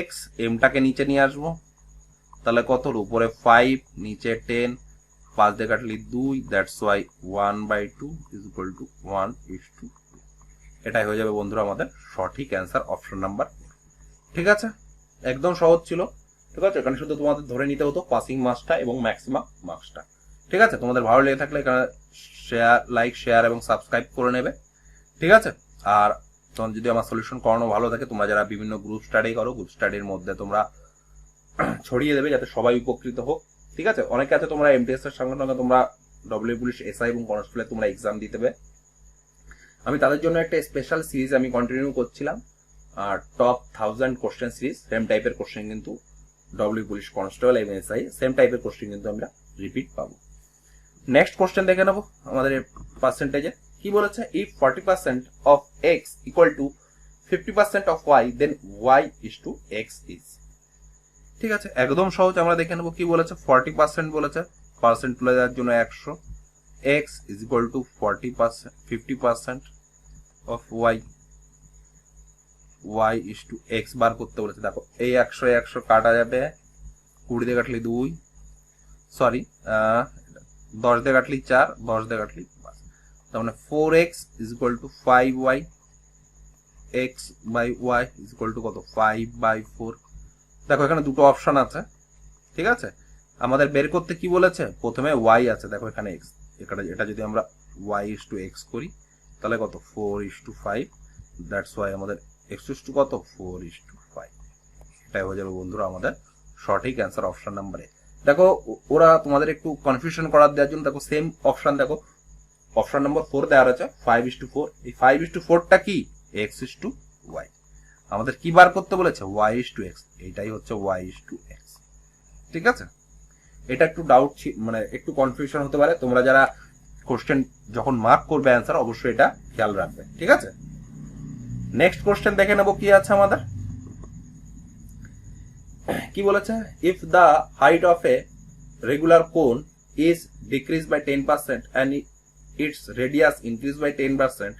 x এমটাকে নিচে নিয়ে আসবো, তাহলে কত হলো, উপরে 5 নিচে 10, 5 দিয়ে কাটলে 2, that's why 1/2 is equal two 1:2। এটাই হয়ে যাবে বন্ধুরা আমাদের সঠিক অ্যান্সার, অপশন নাম্বার। ঠিক আছে, একদম সহজ ছিল। ঠিক আছে, এখানে শুধু তোমাদের ধরে নিতে হতো পাসিং মার্কসটা এবং ম্যাক্সিমাম মার্কসটা। ঠিক আছে, তোমাদের ভালো লেগে থাকলে এখানে লাইক শেয়ার এবং সাবস্ক্রাইব করে নেবে। ঠিক আছে, আর তোমার যদি আমার সলিউশন করানো ভালো থাকে, তোমরা যারা বিভিন্ন গ্রুপ স্টাডি করো, গ্রুপ স্টাডির মধ্যে তোমরা ছড়িয়ে দেবে যাতে সবাই উপকৃত হোক। ঠিক আছে, অনেকে আছে তোমরা এমটিএস এর সঙ্গে সঙ্গে তোমরা ডব্লিউ পুলিশ, এসআই এবং কনস্টেবলে তোমরা এক্সাম দিতে হবে। আমি তাদের জন্য একটা স্পেশাল সিরিজ আমি কন্টিনিউ করছিলাম, টপ 1000 কোশ্চেন সিরিজ সেম টাইপের কোশ্চেন কিন্তু ডব্লিউ পুলিশ কনস্টেবল এবং এসআই সেম টাইপের কোশ্চেন কিন্তু আমরা রিপিট পাবো। নেক্সট কোশ্চেন দেখে নেবো আমাদের পার্সেন্টেজে কি বলেছে, if 40% of x equal to 50% of y then y is two x is. ঠিক আছে, একদম সহজ, আমরা দেখে নেবো কি বলেছে। 40% বলেছে, পার্সেন্ট তুলে দেওয়ার জন্য 100, x is equal to 40%, 50% of Y, Y is two X বার করতে বলেছে। দেখো এই 100 কাটা যাবে, 20 দিয়ে কাটলি 2, সরি 10 দিয়ে কাটলি 4, 10 দিয়ে কাটলি 5, তার মানে 4x is equal to 5y, x by y is equal to কত, 5/4। দেখো এখানে দুটো অপশন আছে, ঠিক আছে। আমাদের বের করতে কি বলেছে, প্রথমে y আছে, দেখো এখানে x, এটা যদি আমরা y ইজ টু x করি তাহলে কত, 4:5, দ্যাটস ওয়াই আমাদের x ইজ টু কত, 4:5। এটাই হয়ে যাবে বন্ধুরা আমাদের সঠিক অ্যান্সার অপশন নাম্বার এ। দেখো ওরা তোমাদের একটু কনফিউশন করার দেওয়ার জন্য দেখো সেম অপশন, দেখো অপশন নম্বর 4 দেওয়া আছে 5:4। এই 5:4টা কি, x ইজ টু y। আমাদের কি বার করতে বলেছে, y ইজ টু x, এইটাই হচ্ছে y ইজ টু x। ঠিক আছে, এটা একটু ডাউট মানে একটু কনফিউশন হতে পারে, তোমরা যারা কোশ্চেন যখন মার্ক করবে অ্যান্সার অবশ্যই এটা খেয়াল রাখবে। ঠিক আছে, নেক্সট কোশ্চেন দেখে নেবো কি আছে আমাদের। কি বলেছে, if the height of a regular cone is decrease by 10% and its radius increase by 10%,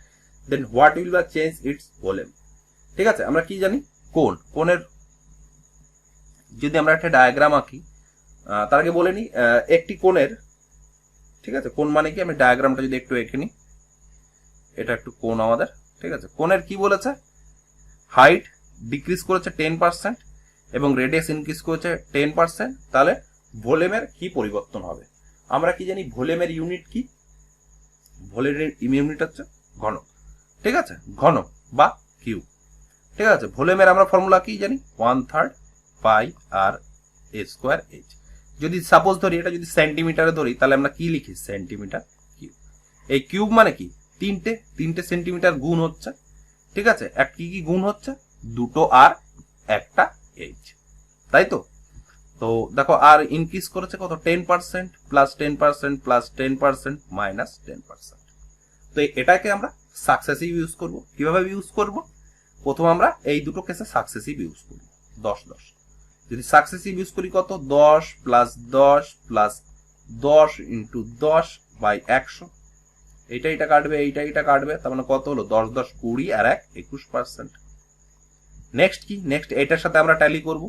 then what will be change its volume? ঠিক আছে, আমরা কি জানি, কোণের যদি আমরা একটা ডায়াগ্রাম আঁকি, তার আগে বলে নিই একটি কোণের, ঠিক আছে, কোণ মানে কি, আমি ডায়াগ্রামটা যদি একটু এঁকে নিই, এটা একটু কোণ আমাদের। ঠিক আছে, কোণের কি বলেছে, হাইট ডিক্রিজ করেছে 10% এবং রেডিয়াস ইনক্রিজ করেছে 10%, তাহলে ভলিউমের কি পরিবর্তন হবে। আমরা কি জানি, ভলিউমের ইউনিট কি, ভলিউমের ইউনিট হচ্ছে ঘনক। ঠিক আছে, ঘনক বা কিউব। ঠিক আছে, ভলিউমের আমরা ফর্মুলা কি জানি, 1/3 পাই আর a স্কোয়ার h। যদি সাপোজ ধরি এটা যদি সেন্টিমিটারে ধরি তাহলে আমরা কি লিখি, সেন্টিমিটার কিউব। এই কিউব মানে কি, তিনটে সেন্টিমিটার গুণ হচ্ছে। ঠিক আছে, কি কি গুণ হচ্ছে, দুটো আর একটা h, তাই তো। তো দেখো আর ইনক্রিজ করেছে কত, 10% প্লাস 10% প্লাস 10% মাইনাস 10%। তো এটাকে আমরা সাকসেসিভ ইউজ করব। কিভাবে ইউজ করব, প্রথম আমরা এই দুটো কেসে সাকসেসিভ ইউজ করব, 10 যদি সাকসেসিভ ইউজ করি কত, 10 প্লাস 10 প্লাস 10 ইন্টু 10 বাই 100, এটা কাটবে, এটা কাটবে, তার মানে কত হলো, 10 10 20 আর 1 21%। নেক্সট কি, নেক্সট এটার সাথে আমরা ট্যালি করব,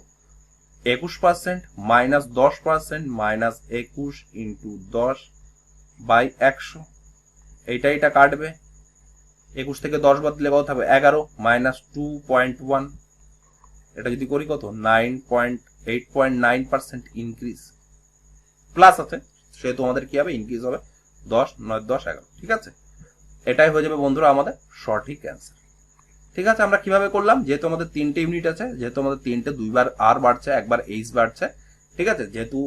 21% মাইনাস 10% মাইনাস 21 ইন্টু 10 বাই 100, এটা কাটবে, 21 থেকে 10 বাদ দিলে কত থাকবে, 11 মাইনাস 2.1, এটা যদি করি কত, 8.9% ইনক্রিজ, প্লাস আছে সেহেতু আমাদের কি হবে, ইনক্রিজ হবে 10 9 10 11। ঠিক আছে, এটাই হয়ে যাবে বন্ধুরা আমাদের সঠিক অ্যান্সার। ঠিক আছে, আমরা কিভাবে করলাম, যেহেতু আমাদের 3টে ইউনিট আছে, যেহেতু আমাদের 3টে 2বার আর বাড়ছে, একবার এইচ বাড়ছে। ঠিক আছে, যেহেতু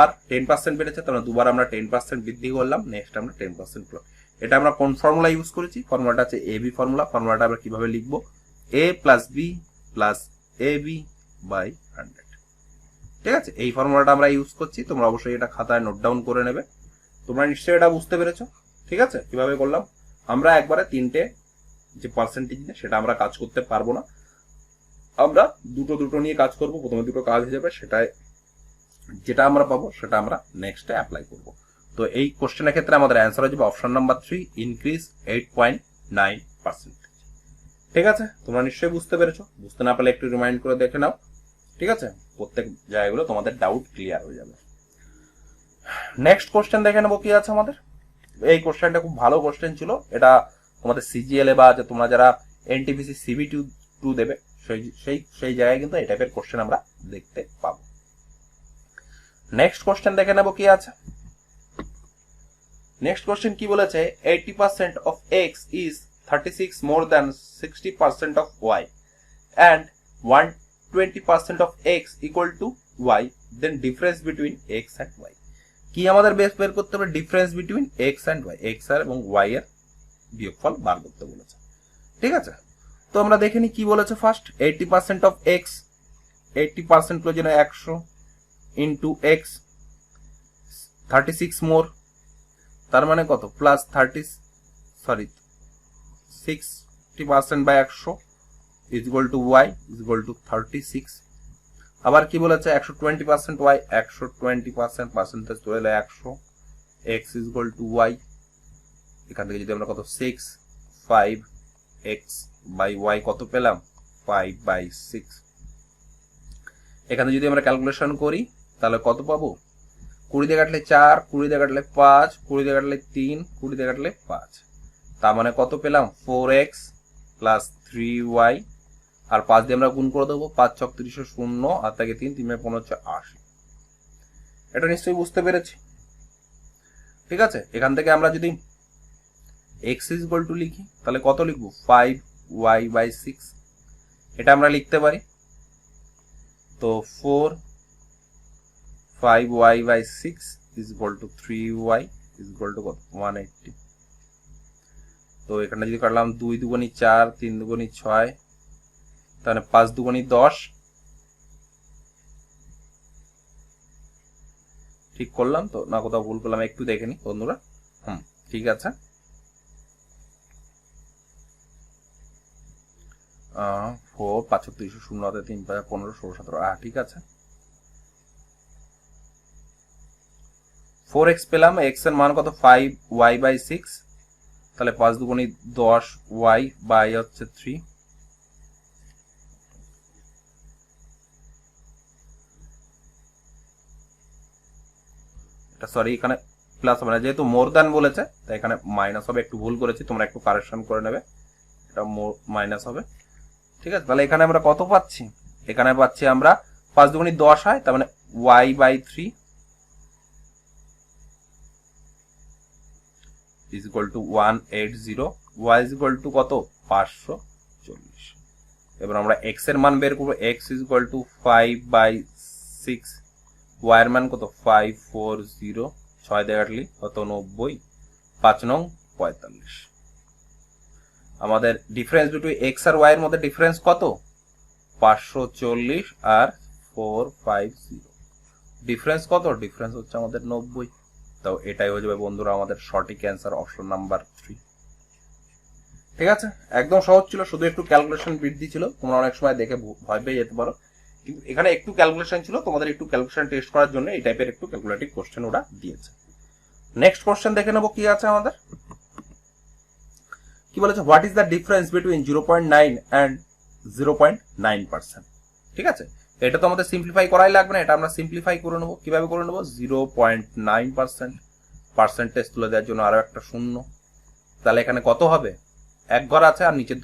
আর 10% বেড়েছে তাহলে 2বার আমরা 10% বৃদ্ধি করলাম, নেক্সট আমরা 10% প্লাস। এটা আমরা কোন ফর্মুলা ইউজ করেছি, ফর্মুলাটা আছে এবি ফর্মুলা। ফর্মুলাটা আমরা কিভাবে লিখবো, a plus B plus ab by 100। ঠিক আছে, এই ফর্মুলাটা আমরা ইউজ করছি, তোমরা অবশ্যই এটা খাতায় নোট ডাউন করে নেবে। তোমরা নিশ্চয়ই এটা বুঝতে পেরেছো। ঠিক আছে, কিভাবে করলাম, আমরা একবারে 3টে যে পার্সেন্টেজ সেটা আমরা কাজ করতে পারবো না, আমরা দুটো নিয়ে কাজ করব। প্রথমে দুটো কাজ হয়ে যাবে, সেটাই যেটা আমরা পাবো সেটা আমরা নেক্সটে অ্যাপ্লাই করব। তো এই কোশ্চেনের ক্ষেত্রে আমাদের অ্যান্সার হয়ে যাবে অপশন নাম্বার 3, ইনক্রিজ 8.9%। ঠিক আছে, তোমরা নিশ্চয়ই বুঝতে পেরেছো, বুঝতে না পারলে একটু রিমাইন্ড করে দেখে নাও। ঠিক আছে, প্রত্যেক জায়গাগুলো তোমাদের ডাউট ক্লিয়ার হয়ে যাবে। নেক্সট কোশ্চেন দেখে নেবো কি আছে আমাদের। এই কোশ্চেনটা খুব ভালো কোশ্চেন ছিল, এটা তোমাদের সিজিএল এ বা তোমরা যারা এনটিপিসি সিবি 2 দেবে সেই জায়গায় কিন্তু এই টাইপের কোশ্চেন আমরা দেখতে পাবো। নেক্সট কোশ্চেন দেখে নেবো কি আছে। নেক্সট কোশ্চেন কি বলেছে, 80% of x is 36 more than 60% of y and 120% of x equal to y, then difference between x and y। কি আমাদের বের করতে হবে, difference between x and y, x আর এবং y এর বিয়োগফল বার করতে বলেছে। ঠিক আছে, তো আমরা দেখে নি কি বলেছে ফার্স্ট 80% অফ এক্স, 80% হলো যেন 100 ইন্টু এক্স 36 মোর, তার মানে কত plus 60% by 100 is equal to y is equal to 36। আবার কি বলেছে 120% ওয়াই, 120% পার্সেন্টেজ ধরে এলে 100, x is equal to y, এখান থেকে যদি আমরা কত 6 5 এক্স বাই ওয়াই কত পেলাম 5/6। এখানে যদি আমরা ক্যালকুলেশন করি তাহলে কত পাবো, 20 দিয়ে কাটলে 4, 20 দিয়ে কাটলে 5, 20 দিয়ে কাটলে 3, 20 দিয়ে কাটলে 5, তার মানে কত পেলাম 4x প্লাস 3y, আর 5 দিয়ে আমরা গুণ করে দেবো, 5 ছক 30 0, আর থেকে 3 3 15 80। এটা নিশ্চয়ই বুঝতে পেরেছি। ঠিক আছে, এখান থেকে আমরা যদি x ইজ ইকুয়াল টু লিখি তাহলে কত লিখবো 5y/6, এটা আমরা লিখতে পারি। তো 4 5y/6 is equal two 3y is equal to কত 180। তো এখানে যদি কাটলাম 2 দুগুণী 4, 3 দুগুণী 6, তাহলে 5 দুগুণী 10, ঠিক করলাম তো না কোথাও ভুল করলাম একটু দেখে নি বন্ধুরা। ঠিক আছে, 4 5 ছক 30 0 হাতে 3 5 15 16 17, ঠিক আছে। 4x পেলাম, x এর মান কত 5y/6, তাহলে 5 দুগুণী 10 y বাই হচ্ছে 3, এটা সরি এখানে প্লাস হবে না যেহেতু মোর দ্যান বলেছে তাই এখানে মাইনাস হবে, একটু ভুল করেছি, তোমরা একটু কারেকশন করে নেবে, এটা মাইনাস হবে। ঠিক আছে, তাহলে এখানে আমরা কত পাচ্ছি, এখানে পাচ্ছি আমরা 5 দুগুণী 10 হয়, তার মানে y/3 is equal to 180, y is equal to কত 540। এবার আমরা x এর মান বের করব, x is equal to 5/6, y এর মান কত 540, 6 দিয়ে কাটলি কত 90, 5 নং 45। আমাদের ডিফারেন্স বিটুইন x আর y এর মধ্যে ডিফারেন্স কত 540 আর 450, ডিফারেন্স কত, ডিফারেন্স হচ্ছে আমাদের 90। তো এটাই হয়ে যাবে বন্ধুরা আমাদের সঠিক অ্যান্সার, অপশন নাম্বার 3। ঠিক আছে, একদম সহজ ছিল, শুধু একটু ক্যালকুলেশন বৃদ্ধি ছিল, তোমরা অনেক সময় দেখে ভয় পেয়ে যেতে পারো, কিন্তু এখানে একটু ক্যালকুলেশন ছিল, তোমাদের একটু ক্যালকুলেশন টেস্ট করার জন্য এই টাইপের একটু ক্যালকুলেটিভ কোশ্চেন ওরা দিয়েছে। নেক্সট কোশ্চেন দেখে নেবো কি আছে আমাদের, কি বলেছে what is the difference between 0.9 and 0.9%। ঠিক আছে, এটা তো আমাদের সিম্পলিফাই করাই লাগবে না, এটা আমরা সিম্পলিফাই করে নেবো। কিভাবে করে নেবো, 0.9%, পার্সেন্টেজ তুলে দেওয়ার জন্য আরো একটা শূন্য, তাহলে এখানে কত হবে, এক ঘর আছে আর নিচে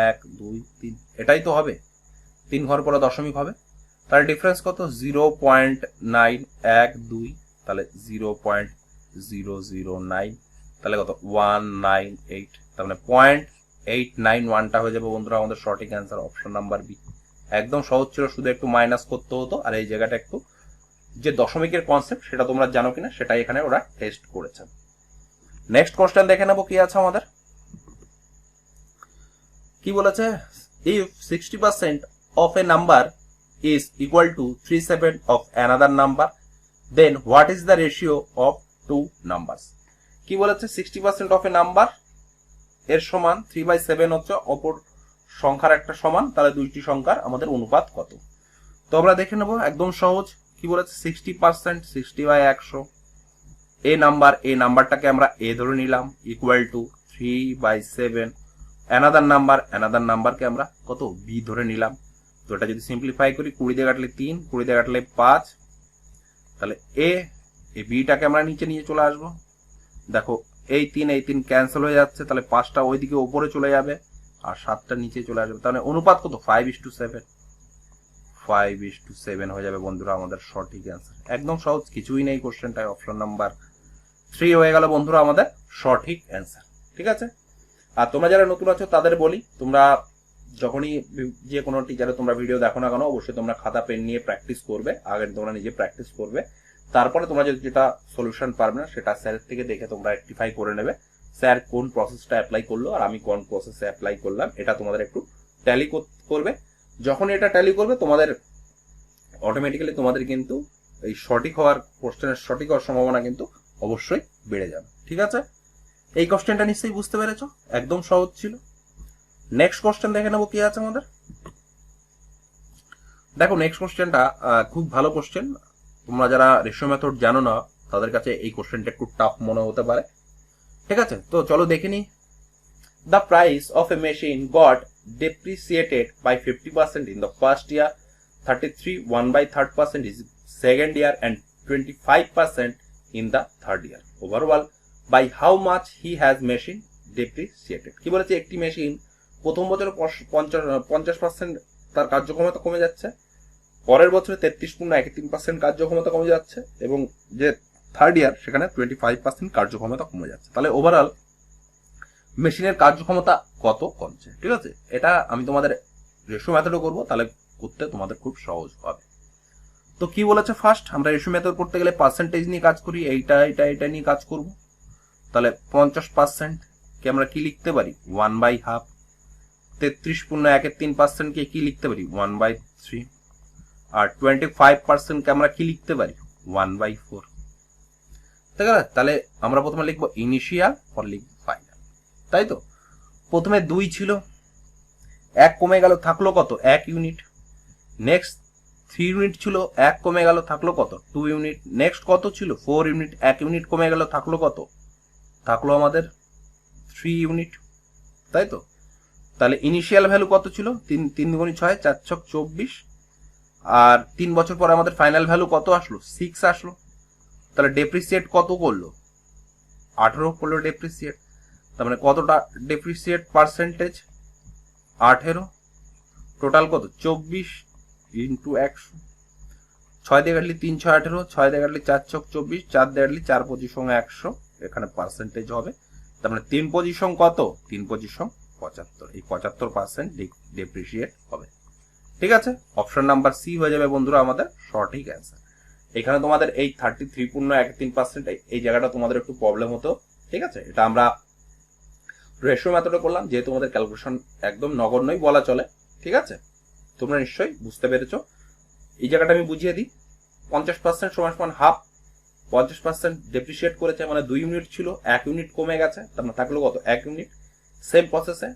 1 2 3, এটাই তো হবে, 3 ঘর পরে দশমিক হবে, তাহলে ডিফারেন্স কত 0.912, তাহলে 0.009, তাহলে কত 198, তার মানে 0.891টা হয়ে যাবে বন্ধুরা আমাদের সঠিক অ্যান্সার, অপশন নাম্বার বি। একদম সহজ ছিল, শুধু একটু মাইনাস করতে হতো, আর এই জায়গাটা একটু যে দশমিকের কনসেপ্ট সেটা তোমরা জানো কিনা সেটাই এখানে ওরা টেস্ট করেছে। নেক্সট কোশ্চেন দেখে নেবো কি আছে আমাদের, কি বলেছে if 60% of a number is equal to 3/7 of another number, then what is the ratio of two numbers। কি বলেছে 60% of a number এর সমান 3/7 হচ্ছে অপর সংখ্যার একটা সমান, তাহলে দুইটি সংখ্যার আমাদের অনুপাত কত। তো আমরা দেখে নেব, একদম সহজ, কি বলেছে 60%, 60/100, এই নাম্বারটাকে আমরা এ ধরে নিলাম ইকুয়াল টু 3/7, অ্যানাদার নাম্বারকে আমরা কত বি ধরে নিলাম। তো এটা যদি সিম্পলিফাই করি 20 দিয়ে কাটলে 3, 20 দিয়ে কাটলে 5, তাহলে এ বিটাকে আমরা নিচে নিয়ে চলে আসবো। দেখো এই 3 ক্যান্সেল হয়ে যাচ্ছে, তাহলে 5টা ওইদিকে উপরে চলে যাবে আর 7টা নিচে চলে আসবে, তাহলে অনুপাত কত 5:7, 5:7 হয়ে যাবে বন্ধুরা আমাদের সঠিক অ্যান্সার। একদম সহজ, কিছুই নেই কোশ্চেনটায়, অপশন নাম্বার 3 হয়ে গেল বন্ধুরা আমাদের সঠিক অ্যান্সার। ঠিক আছে, আর তোমরা যারা নতুন আছো তাদের বলি, তোমরা যখনই যে কোনো টিচারে তোমরা ভিডিও দেখো না কেন অবশ্যই তোমরা খাতা পেন নিয়ে প্র্যাকটিস করবে, আগে তোমরা নিজে প্র্যাকটিস করবে, তারপরে তোমরা যেটা সলিউশন পারবে না সেটা স্যারের থেকে দেখে তোমরা রেকটিফাই করে নেবে। স্যার কোন প্রসেসটা অ্যাপ্লাই করলো আর আমি কোন প্রসেসে অ্যাপ্লাই করলাম, এটা তোমাদের একটু ট্যালি করবে। যখন এটা ট্যালি করবে তোমাদের অটোমেটিক্যালি তোমাদের কিন্তু এই সঠিক হওয়ার কোশ্চেনের সঠিক হওয়ার সম্ভাবনা কিন্তু অবশ্যই বেড়ে যাবে। ঠিক আছে, এই কোশ্চেনটা নিশ্চয়ই বুঝতে পেরেছো, একদম সহজ ছিল। নেক্সট কোশ্চেন দেখে নেবো কি আছে আমাদের। দেখো নেক্সট কোশ্চেনটা খুব ভালো কোশ্চেন। তোমরা যারা রেশিও মেথড জানো না তাদের কাছে এই কোশ্চেনটা একটু টাফ মনে হতে পারে। ঠিক আছে, তো চলো দেখে নি। The price of A machine goat depreciated by 50% in the first year, 33 1/3% is second year, and 25% in the third year. Overall, by how much he has machine depreciated? কি বলেছে, একটি মেশিন প্রথম বছরে 50% তার কার্যক্ষমতা কমে যাচ্ছে, পরের বছরে 33.13% কার্যক্ষমতা কমে যাচ্ছে, এবং যে থার্ড ইয়ার সেখানে 25% কার্যক্ষমতা কমে যাচ্ছে। তাহলে ওভারঅল মেশিনের কার্যক্ষমতা কত কমছে। ঠিক আছে, এটা আমি তোমাদের রেশিও মেথডও করবো, তাহলে করতে তোমাদের খুব সহজ হবে। তো কি বলেছে, ফার্স্ট আমরা রেশিও মেথড করতে গেলে পার্সেন্টেজ নিয়ে কাজ করি, এইটা নিয়ে কাজ করব। তাহলে 50% কে আমরা কি লিখতে পারি, 1/2। 33.13% কে কি লিখতে পারি, 1/3। আর 25% কে আমরা কি লিখতে পারি, 1/4। ঠিক আছে, তাহলে আমরা প্রথমে লিখবো ইনিশিয়াল, পর লিখবো ফাইনাল, তাই তো। প্রথমে 2 ছিল, 1 কমে গেল, থাকলো কত, 1 ইউনিট। নেক্সট 3 ইউনিট ছিল, 1 কমে গেল, থাকলো কত, 2 ইউনিট। নেক্সট কত ছিল, 4 ইউনিট, 1 ইউনিট কমে গেল, থাকলো কত, থাকলো আমাদের 3 ইউনিট, তাই তো। তাহলে ইনিশিয়াল ভ্যালু কত ছিল, 3 গুণ 6 4 ছক 24, আর 3 বছর পরে আমাদের ফাইনাল ভ্যালু কত আসলো, 6 আসলো। তাহলে ডেপ্রিসিয়েট কত করলো, 18 করলো ডেপ্রিসিয়েট। তার মানে কতটা ডেপ্রিসিয়েট পার্সেন্টেজ, 18। টোটাল কত, 24 ইন্টু 100। 6 দিয়ে কাটলে 3 6 18, 6 দিয়ে কাটলে 4 ছক 24, 4 দিয়ে কাটলে 4 পজিশন 100, এখানে পার্সেন্টেজ হবে। তার মানে 3 পজিশন কত, 3 পজিশন 75, এই 75% ডেপ্রিসিয়েট হবে। ঠিক আছে, অপশন নাম্বার সি হয়ে যাবে বন্ধুরা আমাদের সঠিক অ্যান্সার। এখানে তোমাদের এই 33.13% এই জায়গাটা তোমাদের একটু প্রবলেম হতো। ঠিক আছে, এটা আমরা রেশিও মেথডে করলাম, যেহেতু আমাদের ক্যালকুলেশন একদম নগণ্যই বলা চলে। ঠিক আছে, তোমরা নিশ্চয়ই বুঝতে পেরেছো। এই জায়গাটা আমি বুঝিয়ে দিই, 50% সমান হাফ। 50% ডেপ্রিসিয়েট করেছে, মানে 2 ইউনিট ছিল, 1 ইউনিট কমে গেছে, তার মানে থাকলো কত, 1 ইউনিট। সেম প্রসেসে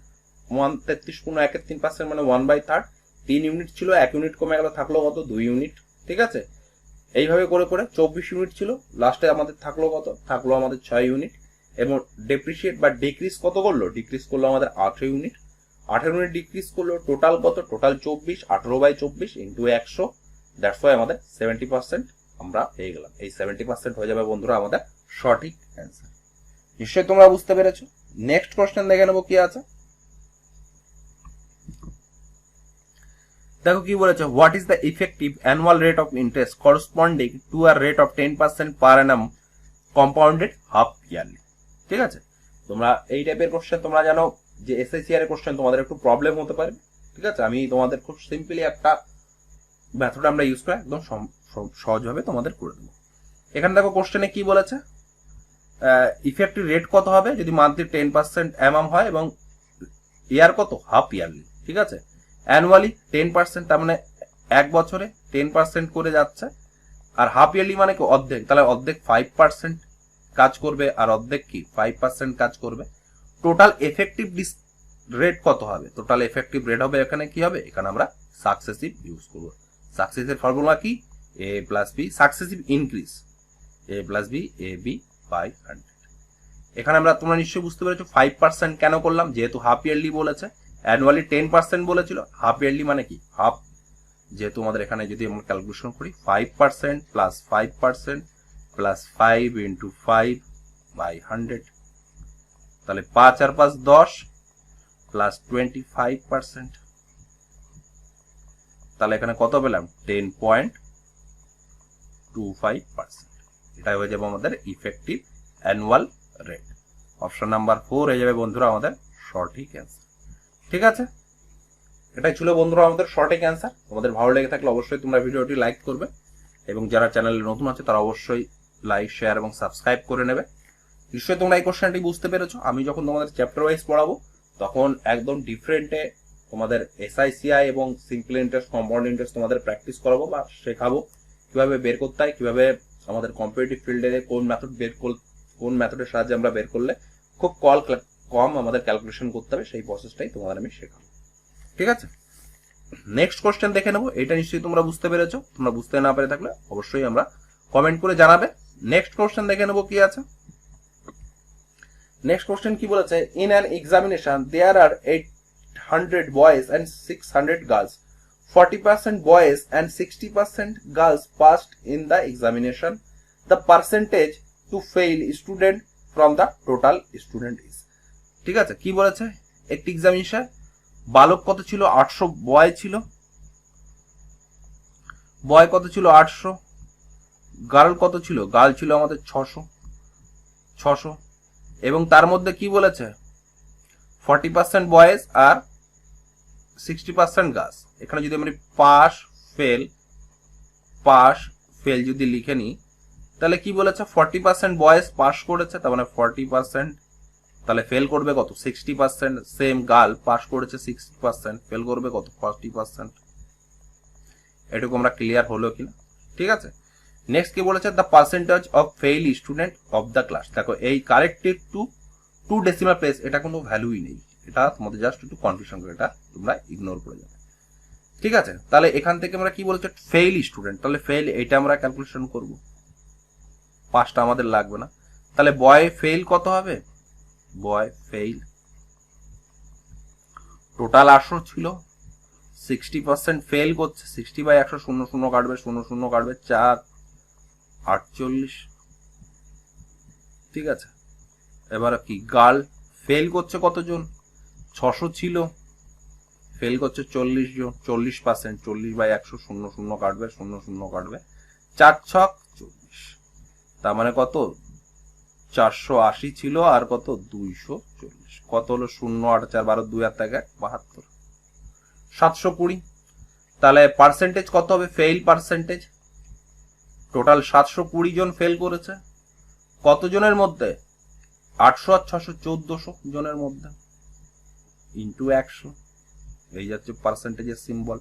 33.13% মানে 1/3, 3 ইউনিট ছিল, 1 ইউনিট কমে গেল, থাকলো কত, 2 ইউনিট। ঠিক আছে, এইভাবে করে করে 24 ইউনিট ছিল, লাস্টে আমাদের থাকলো কত, থাকলো আমাদের 6 ইউনিট। এবং ডেপ্রিসিয়েট বা ডিক্রিজ কত করলো, ডিক্রিজ করলো আমাদের 18 ইউনিট। 18 ইউনিট ডিক্রিজ করলো, টোটাল কত, টোটাল 24, 18/24 ইন্টু 100, দ্যাটস ওয়াই আমাদের 70% আমরা পেয়ে গেলাম। এই 70% হয়ে যাবে বন্ধুরা আমাদের সঠিক অ্যান্সার। নিশ্চয়ই তোমরা বুঝতে পেরেছো। নেক্সট কোশ্চেন দেখে নেবো কি আছে। দেখো কি বলেছে, what is the effective annual rate of interest corresponding to a rate of 10% per Anam compounded half yearly. ঠিক আছে, তোমরা এই টাইপের কোশ্চেন তোমরা জানো যে এসআইসিআর এর কোশ্চেন তোমাদের একটু প্রবলেম হতে পারে। ঠিক আছে, আমি তোমাদের খুব সিম্পলি একটা মেথড আমরা ইউজ করে একদম সহজভাবে তোমাদের করে দেবো। এখানে দেখো কোশ্চেনে কি বলেছে, ইফেক্টিভ রেট কত হবে যদি মান্থলি 10% অ্যামাম হয় এবং ইয়ার কত, হাফ ইয়ারলি। ঠিক আছে, অ্যানুয়ালি 10%, তার মানে 1 বছরে 10% করে যাচ্ছে, আর হাফ ইয়ারলি মানে কি অর্ধেক, তাহলে অর্ধেক 5% কাজ করবে আর অর্ধেক কি 5% কাজ করবে। টোটাল এফেক্টিভ রেট কত হবে, টোটাল এফেক্টিভ রেট হবে এখানে কি হবে, এখানে আমরা সাকসেসিভ ইউজ করব। সাকসেসিভ ফর্মুলা কি, a plus B, successive increase a plus B, A B by 100। এখানে আমরা, তোমরা নিশ্চয়ই বুঝতে পেরেছো 5% কেন করলাম, যেহেতু হাফ ইয়ারলি বলেছে, অ্যানুয়ালি 10% বলেছিল, হাফ ইয়ারলি মানে কি হাফ, যেহেতু আমাদের এখানে যদি আমরা ক্যালকুলেশন করি 5% প্লাস 5% প্লাস 5 ইন্টু 5 বাই 100, তাহলে 5 আর 5 10 প্লাস 25%, তাহলে এখানে কত পেলাম, 10.25%। এটাই হয়ে যাবে আমাদের effective annual rate. Option number 4 হয়ে যাবে বন্ধুরা আমাদের সঠিক অ্যান্সার। ঠিক আছে, এটাই ছিল বন্ধুরা আমাদের সঠিক অ্যান্সার। তোমাদের ভালো লেগে থাকলে অবশ্যই তোমরা ভিডিওটি লাইক করবে, এবং যারা চ্যানেলে নতুন আছে তারা অবশ্যই লাইক, শেয়ার এবং সাবস্ক্রাইব করে নেবে। নিশ্চয়ই তোমরা এই কোশ্চেনটি বুঝতে পেরেছো। আমি যখন তোমাদের চ্যাপ্টার ওয়াইজ পড়াবো তখন একদম ডিফারেন্টে তোমাদের এসআইসিআই এবং সিম্পল ইন্টারেস্ট, কম্পাউন্ড ইন্টারেস্ট তোমাদের প্র্যাকটিস করাবো বা শেখাবো কিভাবে বের করতে হয়, কিভাবে আমাদের কম্পিটিটিভ ফিল্ডে কোন মেথডের সাহায্যে আমরা বের করলে খুব কম আমাদের ক্যালকুলেশন করতে হবে, সেই প্রসেসটাই তোমাদের আমি শেখাবো। ঠিক আছে, নেক্সট কোশ্চেন দেখে নেবো। এটা নিশ্চয়ই তোমরা বুঝতে পেরেছো। তোমরা বুঝতে না পেরে থাকলে অবশ্যই আমরা কমেন্ট করে জানাবে। নেক্সট কোশ্চেন দেখে নেবো কি আছে। নেক্সট কোশ্চেন কি বলেছে, in an examination there are 800 boys and 600 girls, 40% boys and 60% girls passed in the examination. The percentage to fail student from the total student is. ঠিক আছে, কি বলেছে, একটি এক্সামিনেশন বালক কত ছিল, 800, বয় ছিল, বয় কত ছিল 800, গার্ল কত ছিল, গার্ল ছিল আমাদের 600, এবং তার মধ্যে কি বলেছে 40% বয়েজ আর 60% গার্লস। এখানে যদি আমরা পাস ফেল যদি লিখে নিই তাহলে কি বলেছে 40% বয়েজ পাস করেছে, তার মানে 40%, তাহলে ফেল করবে কত 60%। সেম গার্ল পাস করেছে 60%, ফেল করবে কত 40%। এটুকু আমরা ক্লিয়ার হলো কিনা। ঠিক আছে, নেক্সট কি বলেছে, the percentage of fail student of the class. দেখো এই কারেক্টেড টু ডেসিমাল প্লেস, এটা কোনো ভ্যালুই নেই, এটা তোমাদের জাস্ট একটু কনফিউশন করে, এটা তোমরা ইগনোর করে যাবে। ঠিক আছে, তাহলে এখান থেকে আমরা কি বলছি ফেইল স্টুডেন্ট, তাহলে ফেইল এটা আমরা ক্যালকুলেশন করব, পাঁচটা আমাদের লাগবে না। তাহলে বয় ফেইল কত হবে, বয় ফেইল টোটাল 800 ছিল, 60% ফেল করছে, 60/100, 0 কাটবে, 0 কাটবে 4, 48। ঠিক আছে, এবার কি গার্ল ফেল করছে কতজন, 600 ছিল, ফেল করছে 40 জন, 40%, 40/100, 0 কাটবে, 0 কাটবে 4 ছক 40, তার মানে কত 480 ছিল, আর কত 240, কত হলো 0, 8, 4, 12, 2 আর 1, 72, 720। তাহলে পার্সেন্টেজ কত হবে, ফেইল পার্সেন্টেজ টোটাল 720 জন ফেল করেছে, কতজনের মধ্যে 800 আর 600, 1400 জনের মধ্যে, ইন্টু 100, এই যাচ্ছে পার্সেন্টেজের সিম্বল।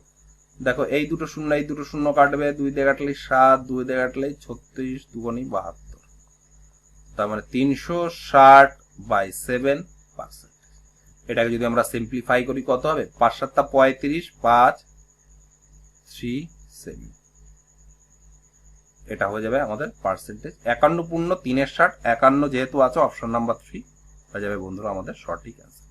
দেখো এই দুটো শূন্য কাটবে, 2 দিয়ে কাটলে 7, 2 দিয়ে কাটলে 36, 2 গুণে 72, তার মানে 360/7%। এটাকে যদি আমরা সিম্পলিফাই করি কত হবে, 5 7 35, 5 3 7, এটা হয়ে যাবে আমাদের পার্সেন্টেজ। 51 পূর্ণ 3/60, 51 যেহেতু আছে অপশন নাম্বার 3 হয়ে যাবে বন্ধুরা আমাদের সঠিক অ্যান্সার।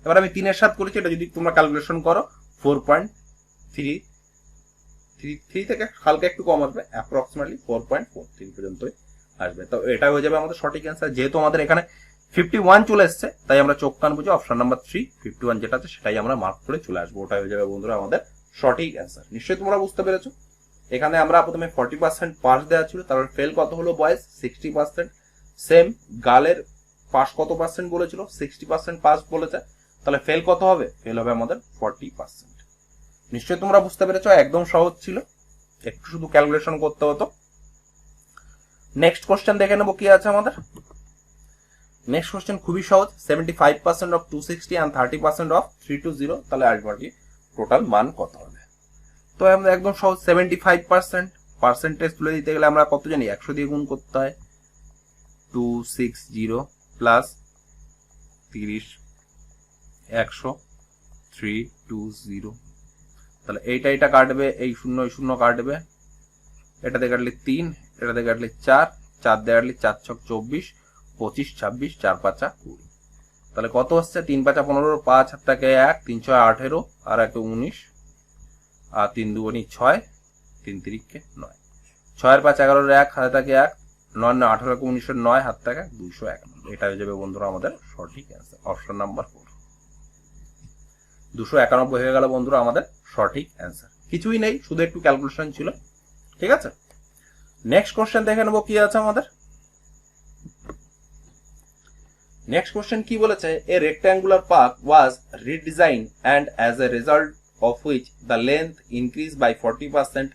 এবার আমি 3/7 করেছি, এটা যদি তোমরা ক্যালকুলেশন করো 4.33 থেকে হালকা একটু কম আসবে, অ্যাপ্রক্সিমেটলি 4.43 পর্যন্তই আসবে। তো এটা হয়ে যাবে আমাদের সঠিক অ্যান্সার। যেহেতু আমাদের এখানে 51 চলে এসছে, তাই আমরা চোখ কান বুঝে অপশন নাম্বার 3 51 যেটা আছে সেটাই আমরা মার্ক করে চলে আসবো, ওটা হয়ে যাবে বন্ধুরা আমাদের সঠিক অ্যান্সার। নিশ্চয়ই তোমরা বুঝতে পেরেছো। এখানে আমরা প্রথমে 40% পাস দেওয়া ছিল, তারপর ফেল কত হলো বয়েজ 60%, সেম গার্লের পাস কত পার্সেন্ট বলেছিল 60% পাস বলেছে, তাহলে ফেল কত হবে, ফেল হবে আমাদের 40%। নিশ্চয়ই তোমরা বুঝতে পেরেছো, একদম সহজ ছিল, একটু শুধু ক্যালকুলেশন করতে হতো। নেক্সট কোশ্চেন দেখে নেবো কি আছে আমাদের। নেক্সট কোশ্চেন খুবই সহজ, 75% অফ 260 and 30% অফ 320, তাহলে আলটিমেটলি টোটাল মান কত হবে। তো আমরা একদম সহজ, 75% পার্সেন্টেজ তুলে দিতে গেলে আমরা কত জানি, 100 দিয়ে গুণ করতে হয়, 260 প্লাস 30, 100, 320, তাহলে এটা কাটবে, এই 0 কাটবে, এটাতে কাটলে 3, এটাতে কাটলে 4, 4 দিয়ে কাটলে 4 ছক 24, 25, 26, 4 5 20, তাহলে কত হচ্ছে 3 5 15, 5 হাত থেকে 1, 3 6 18, আর 1 19, আর 3 2 6, 3 3 9, 6 আর 5 11, 1 হাতে থাকে 1, 9 9 18 19, 9 হাত থেকে 291। এটা হয়ে যাবে বন্ধুরা আমাদের সঠিক অ্যান্সার, অপশন নাম্বার 4 291 হয়ে গেল বন্ধুরা আমাদের সঠিক অ্যান্সার। কিছুই নেই, শুধু একটু ক্যালকুলেশন ছিল। ঠিক আছে, নেক্সট কোশ্চেন দেখে নেবো কি আছে আমাদের। নেক্সট কোশ্চেন কি বলেছে, a rectangular park was redesign and as a result of which the length increased by 40%.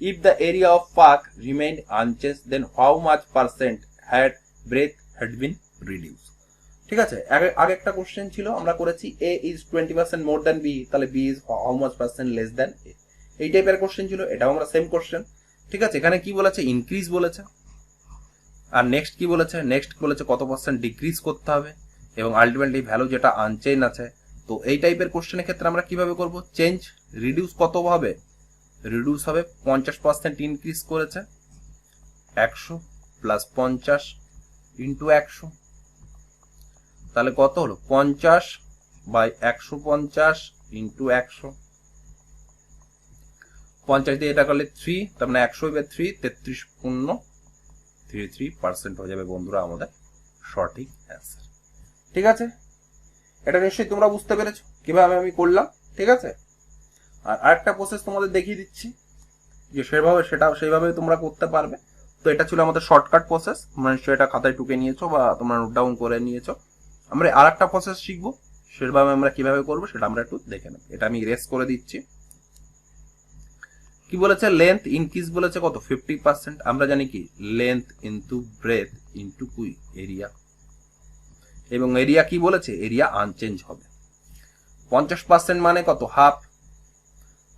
If the area of park remained unchanged, then how much percent had breadth had been reduce. ঠিক আছে, আগে একটা question ছিল আমরা করেছি A is 20% more than B, তাহলে B is how much percent less than A, এই টাইপের কোশ্চেন ছিল, এটাও আমরা সেম কোশ্চেন। ঠিক আছে, এখানে কি বলেছে ইনক্রিজ বলেছে, আর নেক্সট কি বলেছে, নেক্সট বলেছে কত পার্সেন্ট ডিক্রিজ করতে হবে, এবং আলটিমেটলি ভ্যালু যেটা আনচেঞ্জ আছে। তো এই টাইপের কোশ্চেনের ক্ষেত্রে আমরা কিভাবে করব, চেঞ্জ রিডিউস কত হবে, রিডিউস হবে 50% ইনক্রিজ করেছে 100 প্লাস 50 ইন্টু 100, তাহলে কত হলো 50 বাই 150 ইন্টু 100, 50 দিয়ে এটা করলে 3, তার মানে 100 বাই 3 33.33% হয়ে যাবে বন্ধুরা আমাদের সঠিক অ্যান্সার। ঠিক আছে, এটা নিশ্চয়ই তোমরা বুঝতে পেরেছো কিভাবে আমি করলাম। ঠিক আছে, আর আরেকটা প্রসেস তোমাদের দেখিয়ে দিচ্ছি যে সেইভাবে তোমরা করতে পারবে। তো এটা ছিল আমাদের শর্টকাট প্রসেস, তোমরা নিশ্চয়ই এটা খাতায় টুকে নিয়েছো বা তোমরা নোট ডাউন করে নিয়েছো। আমরা আর একটা প্রসেস শিখবো, সেভাবে আমরা কিভাবে করবো সেটা আমরা একটু দেখে নেব। এটা আমি রেস করে দিচ্ছি। কি বলেছে, লেন্থ ইনক্রিজ বলেছে কত 50%, আমরা জানি কি length into breadth into area, এবং এরিয়া কি বলেছে, এরিয়া আনচেঞ্জ হবে। 50% মানে কত, হাফ,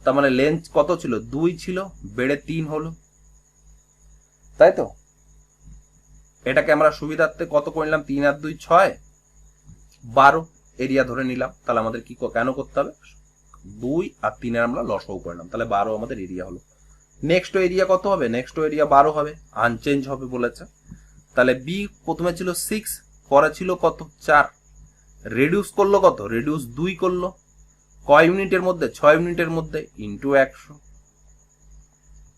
তার মানে লেন্থ কত ছিল 2 ছিল, বেড়ে 3 হলো, তাই তো। এটাকে আমরা সুবিধার্থে কত করে নিলাম, 3 আর 2 6, 12 এরিয়া ধরে নিলাম। তাহলে আমাদের কি কেন করতে হবে, 2 আর 3 এর আমরা লসও করে নিলাম, তাহলে 12 আমাদের এরিয়া হলো। নেক্সট এরিয়া কত হবে, নেক্সট এরিয়া 12 হবে, আনচেঞ্জ হবে বলেছে। তাহলে বি প্রথমে ছিল 6, পরে ছিল কত 4, রিডিউস করলো কত, রিডিউস 2 করলো, কয় ইউনিটের মধ্যে, 6 ইউনিটের মধ্যে, ইন্টু 100,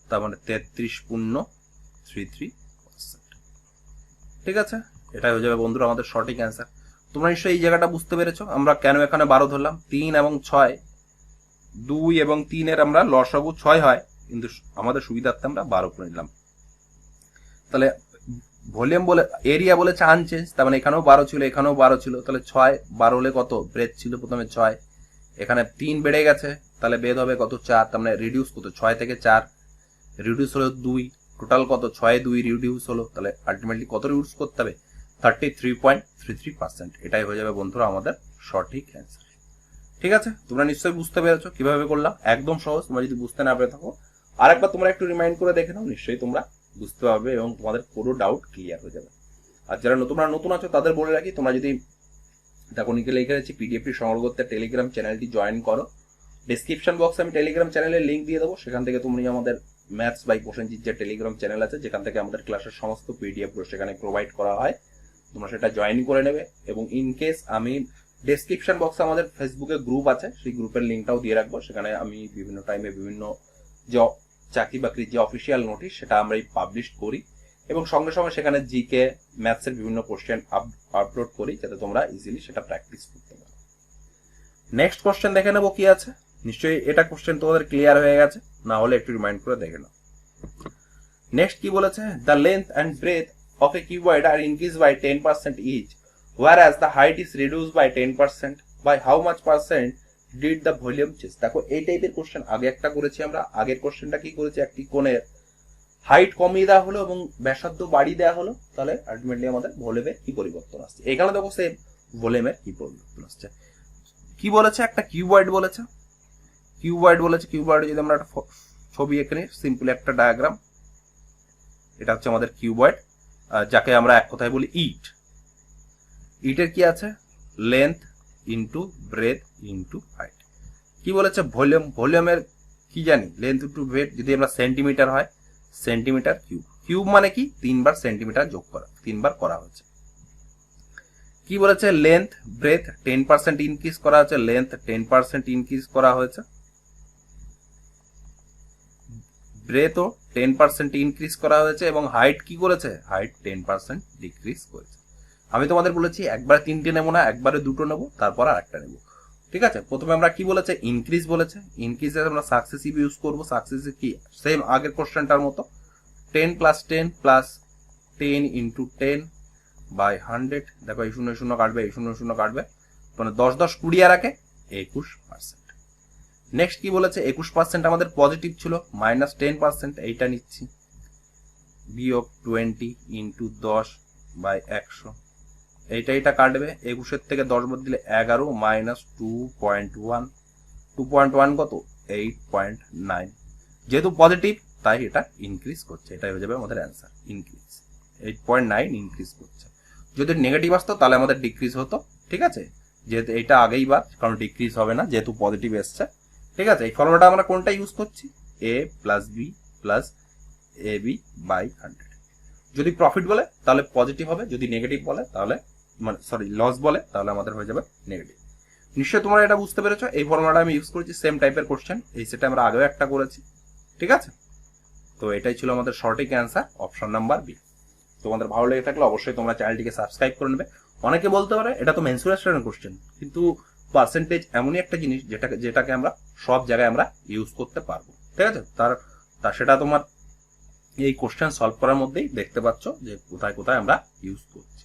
তার মানে 33.33%। ঠিক আছে, এটাই হয়ে যাবে বন্ধুরা আমাদের সঠিক অ্যান্সার। তোমরা নিশ্চয়ই এই জায়গাটা বুঝতে পেরেছো আমরা কেন এখানে 12 ধরলাম। 3 এবং 6, 2 এবং 3 এর আমরা লসাগু 6 হয়, কিন্তু আমাদের সুবিধার্থে আমরা 12 করে নিলাম। তাহলে ভলিউম বলে, এরিয়া বলেছে আনচেঞ্জ, তার মানে এখানেও 12 ছিল, এখানেও 12 ছিল, তাহলে 6 12 হলে কত, ব্রেথ ছিল প্রথমে 6, এখানে 3 বেড়ে গেছে, তাহলে বেদ হবে কত 4, তার মানে রিডিউস কত 6 থেকে 4, রিডিউস হলো 2, টোটাল কত 6 2 রিডিউস হলো, তাহলে আলটিমেটলি কত রিডিউস করতে হবে, 33.33%। এটাই হয়ে যাবে বন্ধুরা আমাদের সঠিক অ্যান্সার। ঠিক আছে, তোমরা নিশ্চয়ই বুঝতে পেরেছো কিভাবে করলাম, একদম সহজ। তোমরা যদি বুঝতে না পেরে থাকো আরেকবার তোমরা একটু রিমাইন্ড করে দেখে নাও, নিশ্চয়ই তোমরা বুঝতে পারবে এবং তোমাদের পুরো ডাউট ক্লিয়ার হয়ে যাবে। আর যারা তোমরা নতুন আছো তাদের বলে রাখি, তোমরা যদি দেখো নিচে লিখে রেখেছি পিডিএফটি সংগ্রহ করতে টেলিগ্রাম চ্যানেলটি জয়েন করো। ডিসক্রিপশন বক্সে আমি টেলিগ্রাম চ্যানেলের লিঙ্ক দিয়ে দেবো, সেখান থেকে তুমি আমাদের ম্যাথস বাই প্রসেনজিৎ যে টেলিগ্রাম চ্যানেল আছে, যেখান থেকে আমাদের ক্লাসের সমস্ত পিডিএফ গুলো সেখানে প্রোভাইড করা হয়, তোমরা সেটা জয়েন করে নেবে। এবং ইন কেস আমি ডেসক্রিপশন বক্সে আমাদের ফেসবুকে গ্রুপ আছে, সেই গ্রুপের লিঙ্কটাও দিয়ে রাখবো, সেখানে আমি বিভিন্ন টাইমে বিভিন্ন যে চাকরি বাকরির যে অফিসিয়াল নোটিশ সেটা আমরাই পাবলিশ করি, এবং সঙ্গে সঙ্গে সেখানে জিকে ম্যাথসের বিভিন্ন কোশ্চেন আপলোড করি, যাতে তোমরা ইজিলি সেটা প্র্যাকটিস করতে পারো। নেক্সট কোশ্চেন দেখে নেবো কি আছে, নিশ্চয়ই এটা কোশ্চেন তোমাদের ক্লিয়ার হয়ে গেছে, না হলে একটু রিমাইন্ড করে দেখে নাও। নেক্সট কি বলেছে, the length and breadth of a cuboid are increased by 10% each, whereas the height is reduced by 10%. By how much percent did the volume change? দেখো এই টাইপের কোশ্চেন আগে একটা করেছি আমরা। আগের কোশ্চেনটা কি করেছি, একটি কোণের হাইট কমিয়ে দেওয়া হলো এবং ব্যাসার্ধ বাড়িয়ে দেওয়া হলো, তাহলে আলটিমেটলি আমাদের ভলিউমের কি পরিবর্তন আসছে। এখানে দেখো সেম ভলিউমের কি পরিবর্তন আসছে। কি বলেছে, একটা কিউবয়েড বলেছে, কিউবয়েড যদি আমরা একটা ছবি এখানে সিম্পল একটা ডায়াগ্রাম, এটা হচ্ছে আমাদের কিউবয়েড, যাকে আমরা এক কথায় বলি ইট। ইটের কি আছে, length into breadth into height. কি বলেছে, ভলিউমের কি জানি, লেন্থ ইন্টু ব্রেথ যদি আমরা সেন্টিমিটার হয়, সেন্টিমিটার কিউব। কিউব মানে কি, 3 বার সেন্টিমিটার যোগ করা, 3 বার করা হচ্ছে। কি বলেছে, লেন্থ ব্রেথ 10% ইনক্রিজ করা হয়েছে, লেন্থ 10% ইনক্রিজ করা হয়েছে, ব্রেথও 10% ইনক্রিজ করা হয়েছে, এবং হাইট কি করেছে, হাইট 10% ডিক্রিজ করেছে। আমি তোমাদের বলেছি একবার 3টে নেবো না, একবারে 2টো নেবো, তারপর আর একটা নেবো। ঠিক আছে, প্রথমে আমরা কি বলেছে, ইনক্রিজ বলেছে, ইনক্রিজে আমরা সাকসেসিভ ইউজ করবো। সাকসেসিভ কি, সেম আগের কোশ্চেনটার মতো 10 প্লাস 10 প্লাস 10 ইন্টু 10 বাই 100। দেখো এই 0 0 কাটবে, এই 0 0 কাটবে, মানে 10 10 20 আর একে 21%। নেক্সট কি বলেছে, 21% আমাদের পজিটিভ ছিল, মাইনাস 10% এইটা নিচ্ছি, বিয়োগ 20 ইন্টু 10 বাই 100, এইটা কাটবে, 21 থেকে 10 বাদ দিলে 11 মাইনাস 2.1, 2.1 কত 8.9, যেহেতু পজিটিভ তাই এটা ইনক্রিজ করছে, এটাই হয়ে যাবে আমাদের অ্যান্সার, ইনক্রিজ 8.9 ইনক্রিজ করছে। যদি নেগেটিভ আসতো তাহলে আমাদের ডিক্রিজ হতো, ঠিক আছে, যেহেতু এটা আগেই বাদ, কারণ ডিক্রিজ হবে না যেহেতু পজিটিভ এসছে, ঠিক আছে। এই ফর্মুলাটা আমরা কোনটা ইউজ করছি, a plus B plus A B by 100। যদি প্রফিট বলে তাহলে পজিটিভ হবে, যদি নেগেটিভ বলে তাহলে মানে সরি লস বলে তাহলে আমাদের হয়ে যাবে নেগেটিভ। নিশ্চয়ই তোমরা এটা বুঝতে পেরেছো। এই ফর্মুলাটা আমি ইউজ করেছি, সেম টাইপের কোশ্চেন এই সেটে আমরা আগেও একটা করেছি, ঠিক আছে। তো এটাই ছিল আমাদের সঠিক অ্যান্সার, অপশন নাম্বার বি। তোমাদের ভালো লেগে থাকলে অবশ্যই তোমরা চ্যানেলটিকে সাবস্ক্রাইব করে নেবে। অনেকে বলতে পারে এটা তো মেন্সুরেশনের কোশ্চেন, কিন্তু পার্সেন্টেজ এমনই একটা জিনিস যেটাকে আমরা সব জায়গায় আমরা ইউজ করতে পারবো, ঠিক আছে। তার সেটা তোমার এই কোশ্চেন সলভ করার মধ্যেই দেখতে পাচ্ছ যে কোথায় কোথায় আমরা ইউজ করছি।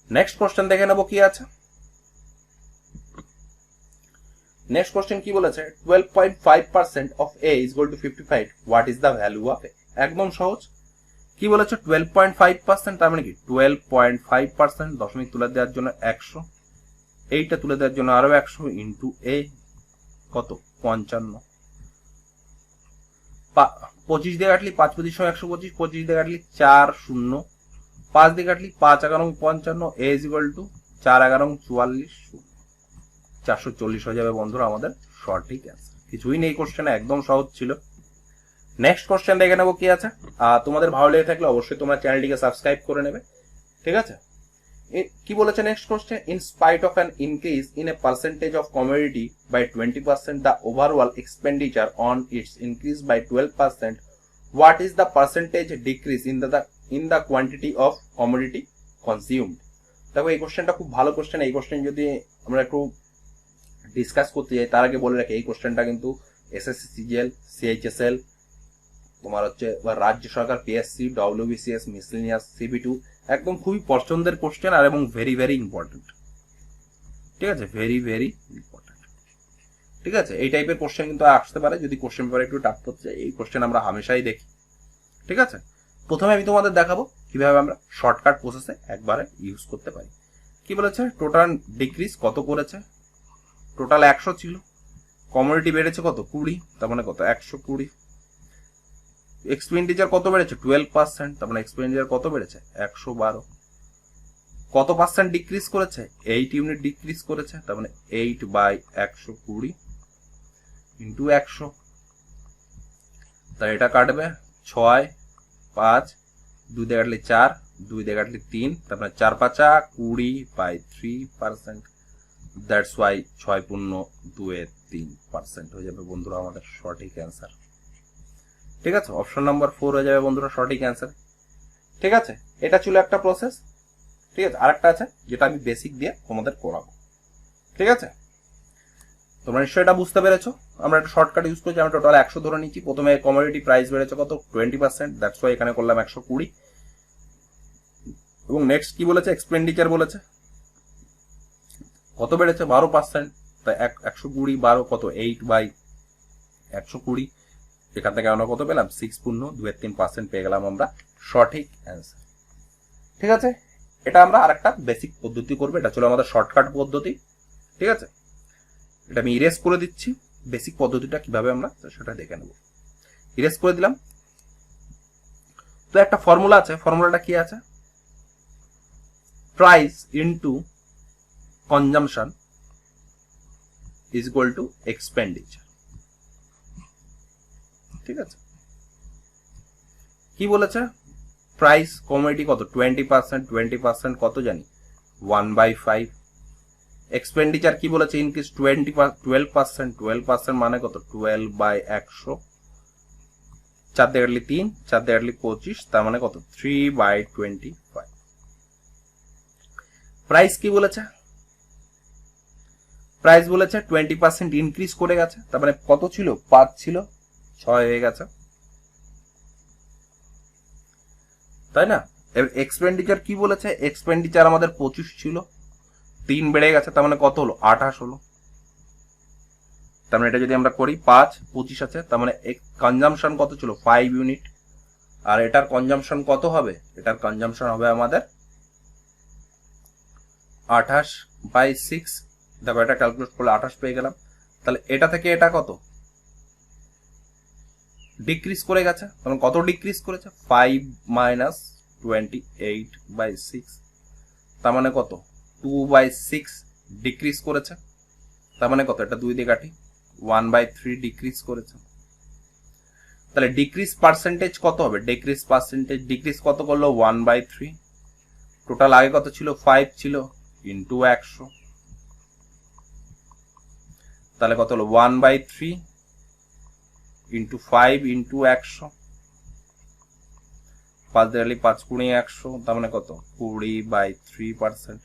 নেক্সট কোশ্চেন দেখে নেবো কি আছে। নেক্সট কোশ্চেন কি বলেছে, 12.5% of a is equal to 55, what is the value of a। একদম সহজ। কি বলেছে 12.5%, তার মানে কি 12.5% দশমিক তুলে দেওয়ার জন্য 100, এইটা তুলে দেওয়ার জন্য আরো 100 ইন্টু a কত 55, 25 দিয়ে কাটলি 5 25 125, 25 দিয়ে কাটলি 4 0, 5 দিয়ে কাটলি 5 11 55, a is equal to 4 11 44, 440 হয়ে যাবে বন্ধুরা আমাদের সঠিক অ্যান্সার। কিছুই নেই কোশ্চেনে, একদম সহজ ছিল। নেক্সট কোশ্চেন দেখে নেবো কি আছে। তোমাদের ভালো লেগে থাকলে অবশ্যই তোমরা চ্যানেলটিকে সাবস্ক্রাইব করে নেবে, ঠিক আছে। কি বলেছে next question, in spite of an increase in a percentage of commodity by 20%, the overall expenditure on its increase by 12%, what is the percentage decrease in the quantity of commodity consumed. দেখো এই কোশ্চেনটা খুব ভালো question. এই question যদি আমরা একটু discuss করতে যাই তার আগে বলে রাখি, এই কোশ্চেনটা কিন্তু এসএসসি সিজিএল, সিএইচএসএল, তোমার হচ্ছে রাজ্য সরকার পিএসসি, ডব্লিউবিসিএস, মিসলেনিয়াস, সিবি2, একদম খুবই পছন্দের কোশ্চেন আর এবং ভেরি ভেরি ইম্পর্টেন্ট, ঠিক আছে, ভেরি ভেরি ইম্পর্টেন্ট, ঠিক আছে। এই টাইপের কোশ্চেন কিন্তু আসতে পারে যদি কোশ্চেন পেপারে একটু টাফ করতে চাই। এই কোশ্চেন আমরা হামেশাই দেখি, ঠিক আছে। প্রথমে আমি তোমাদের দেখাবো কিভাবে আমরা শর্টকাট প্রসেসে একবারে ইউজ করতে পারি। কি বলেছে, টোটাল ডিক্রিজ কত করেছে, টোটাল 100 ছিল, কমোডিটি বেড়েছে কত 20, তার মানে কত 120, এক্সপেন্ডিচার কত বেড়েছে 12%, তার মানে এক্সপেন্ডিচার কত বেড়েছে 112, কত পার্সেন্ট ডিক্রিজ করেছে 8 ইউনিট ডিক্রিজ করেছে, তার মানে 8 বাই 120 ইন্টু 100, তাই এটা কাটবে 6 5, 2 দিয়ে কাটলে 4, 2 দিয়ে কাটলে 3, তার মানে 4 5 20 বাই 3%, দ্যাটস ওয়াই 6 পূর্ণ 2 এর 3% হয়ে যাবে বন্ধুরা আমাদের সঠিক অ্যান্সার, ঠিক আছে। অপশন নাম্বার 4 হয়ে যাবে বন্ধুরা সঠিক অ্যান্সার, ঠিক আছে। এটা ছিল একটা প্রসেস, ঠিক আছে। আরেকটা আছে যেটা আমি বেসিক দিয়ে তোমাদের করাবো, ঠিক আছে। তোমরা নিশ্চয়ই এটা বুঝতে পেরেছো। আমরা একটা শর্টকাট ইউজ করছি, আমরা টোটাল 100 ধরে নিচ্ছি। প্রথমে কমোডিটি প্রাইস বেড়েছে কত 20%, দ্যাটস ওয়াই এখানে করলাম 120, এবং নেক্সট কি বলেছে এক্সপেন্ডিচার বলেছে কত বেড়েছে 12%, তাই 120 12 কত 8 বাই 120, এখান থেকে আমরা কত পেলাম 6 পূর্ণ 2 এর 3% পেয়ে গেলাম আমরা সঠিক অ্যান্সার, ঠিক আছে। এটা আমরা আরেকটা বেসিক পদ্ধতি করবো, এটা ছিল আমাদের শর্টকাট পদ্ধতি, ঠিক আছে। এটা আমি ইরেজ করে দিচ্ছি, বেসিক পদ্ধতিটা কিভাবে আমরা সেটা দেখে নেব। ইরেজ করে দিলাম। তো একটা ফর্মুলা আছে, ফর্মুলাটা কি আছে, price into consumption is equal two expenditure, ঠিক আছে। কি বলেছে, প্রাইস কমোডিটি কত 20%, 20% কত জানি 1/5, এক্সপেন্ডিচার কি বলেছে ইনক্রিজ 12%, 12% মানে কত 12 বাই 100, 4 দিয়ে কাটলে 3, 4 দিয়ে কাটলে 25, তার মানে কত 3 বাই 25। প্রাইস কি বলেছে, প্রাইস বলেছে 20% ইনক্রিজ করে গেছে, তার মানে কত ছিল 5 ছিল 6 হয়ে গেছে, তাই না। এক্সপেন্ডিচার কি বলেছে, এক্সপেন্ডিচার আমাদের 25 ছিল, 3 বেড়ে গেছে, তার মানে কত হলো 28 হলো, তার মানে এটা যদি আমরা করি 5 25 আছে, তার মানে কনজাম্পশন কত ছিল 5 ইউনিট, আর এটার কনজাম্পশন কত হবে, এটার কনজাম্পশন হবে আমাদের 28/6, দেখো এটা ক্যালকুলেট করলে 28 পেয়ে গেলাম। তাহলে এটা থেকে এটা কত ডিক্রিজ করে গেছে, তখন কত ডিক্রিজ করেছে 5 - 28/6, তার মানে কত 2/6 ডিক্রিজ করেছে। তার মানে কত, এটা 2 দিয়ে কাটি, 1/3 ডিক্রিজ করেছে। তাহলে ডিক্রিজ পার্সেন্টেজ কত হবে, ডিক্রিজ কত করলো 1/3। টোটাল আগে কত ছিল 5 ছিল, ইন্টু 100, তাহলে কত হলো 1/3 ইন্টু 5 ইন্টু 100, 5 দিয়ে 5 × 100, তার মানে কত 20/3%,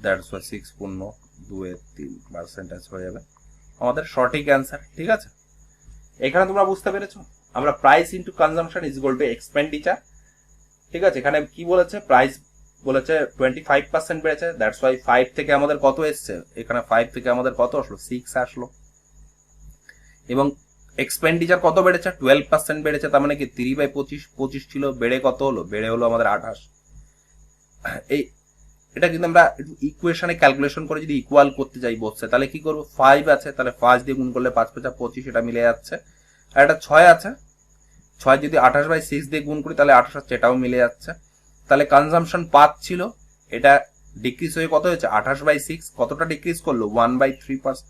দ্যাটস ওয়াই 6.23% হয়ে যাবে আমাদের সঠিক অ্যান্সার। ঠিক আছে, এখানে তোমরা বুঝতে পেরেছো আমরা price into consumption is equal two expenditure. ঠিক আছে, এখানে কি বলেছে, প্রাইস বলেছে 25% বেড়েছে, দ্যাটস ওয়াই 5 থেকে আমাদের কত এসছে, এখানে 5 থেকে আমাদের কত আসলো 6 আসলো। এবং এক্সপেন্ডিচার কত বেড়েছে 12% বেড়েছে, তার মানে কি 3/25 ছিল, বেড়ে কত হলো, বেড়ে হলো আমাদের 28। এই এটা কিন্তু আমরা ইকুয়েশনে ক্যালকুলেশন করে যদি ইকুয়াল করতে যাই বসছে, তাহলে কি করবো, 5 আছে, তাহলে 5 দিয়ে গুণ করলে 5 × 5 = 25, এটা মিলে যাচ্ছে। আর এটা 6 আছে, 6 যদি 28/6 দিয়ে গুণ করি তাহলে 28 হচ্ছে, এটাও মিলে যাচ্ছে। তাহলে কনজাম্পশন 5 ছিল, এটা ডিক্রিজ হয়ে কত হয়েছে 28/6, কতটা ডিক্রিজ করলো 1/3%,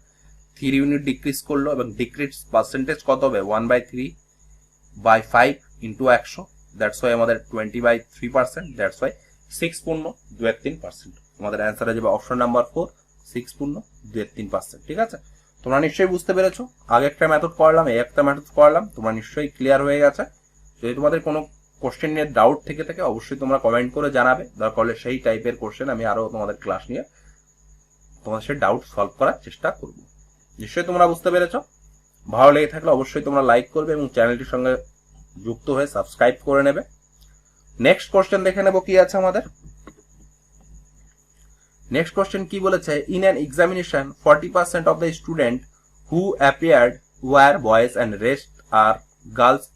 3 ইউনিট ডিক্রিজ করলো। এবং ডিক্রিজ পার্সেন্টেজ কত হবে 1/3/5 ইন্টু 100, দ্যাটস ওয়াই আমাদের 20/3%, দ্যাটস ওয়াই 6.23%। আমাদের অ্যান্সার হয়ে যাবে অপশন নাম্বার 4, 6.23%। ঠিক আছে, তোমরা নিশ্চয়ই বুঝতে পেরেছো। আগে একটা মেথড করলাম, এই একটা মেথড করলাম, তোমরা নিশ্চয়ই ক্লিয়ার হয়ে গেছে। যদি তোমাদের কোনো কোশ্চেন নিয়ে ডাউট থেকে থাকে অবশ্যই তোমরা কমেন্ট করে জানাবে, দরকার হলে সেই টাইপের কোশ্চেন আমি আরো তোমাদের ক্লাস নিয়ে তোমাদের সেই ডাউট সলভ করার চেষ্টা করব। নিশ্চয়ই তোমরা বুঝতে পেরেছো। ভালো লেগে থাকলে অবশ্যই তোমরা লাইক করবে এবং চ্যানেলটির সঙ্গে যুক্ত হয়ে সাবস্ক্রাইব করে নেবে। নেক্সট কোশ্চেন দেখে নেব কি আছে আমাদের। নেক্সট কোশ্চেন কি বলেছে, in an examination 40% of the student who appeared were boys and rest are girls,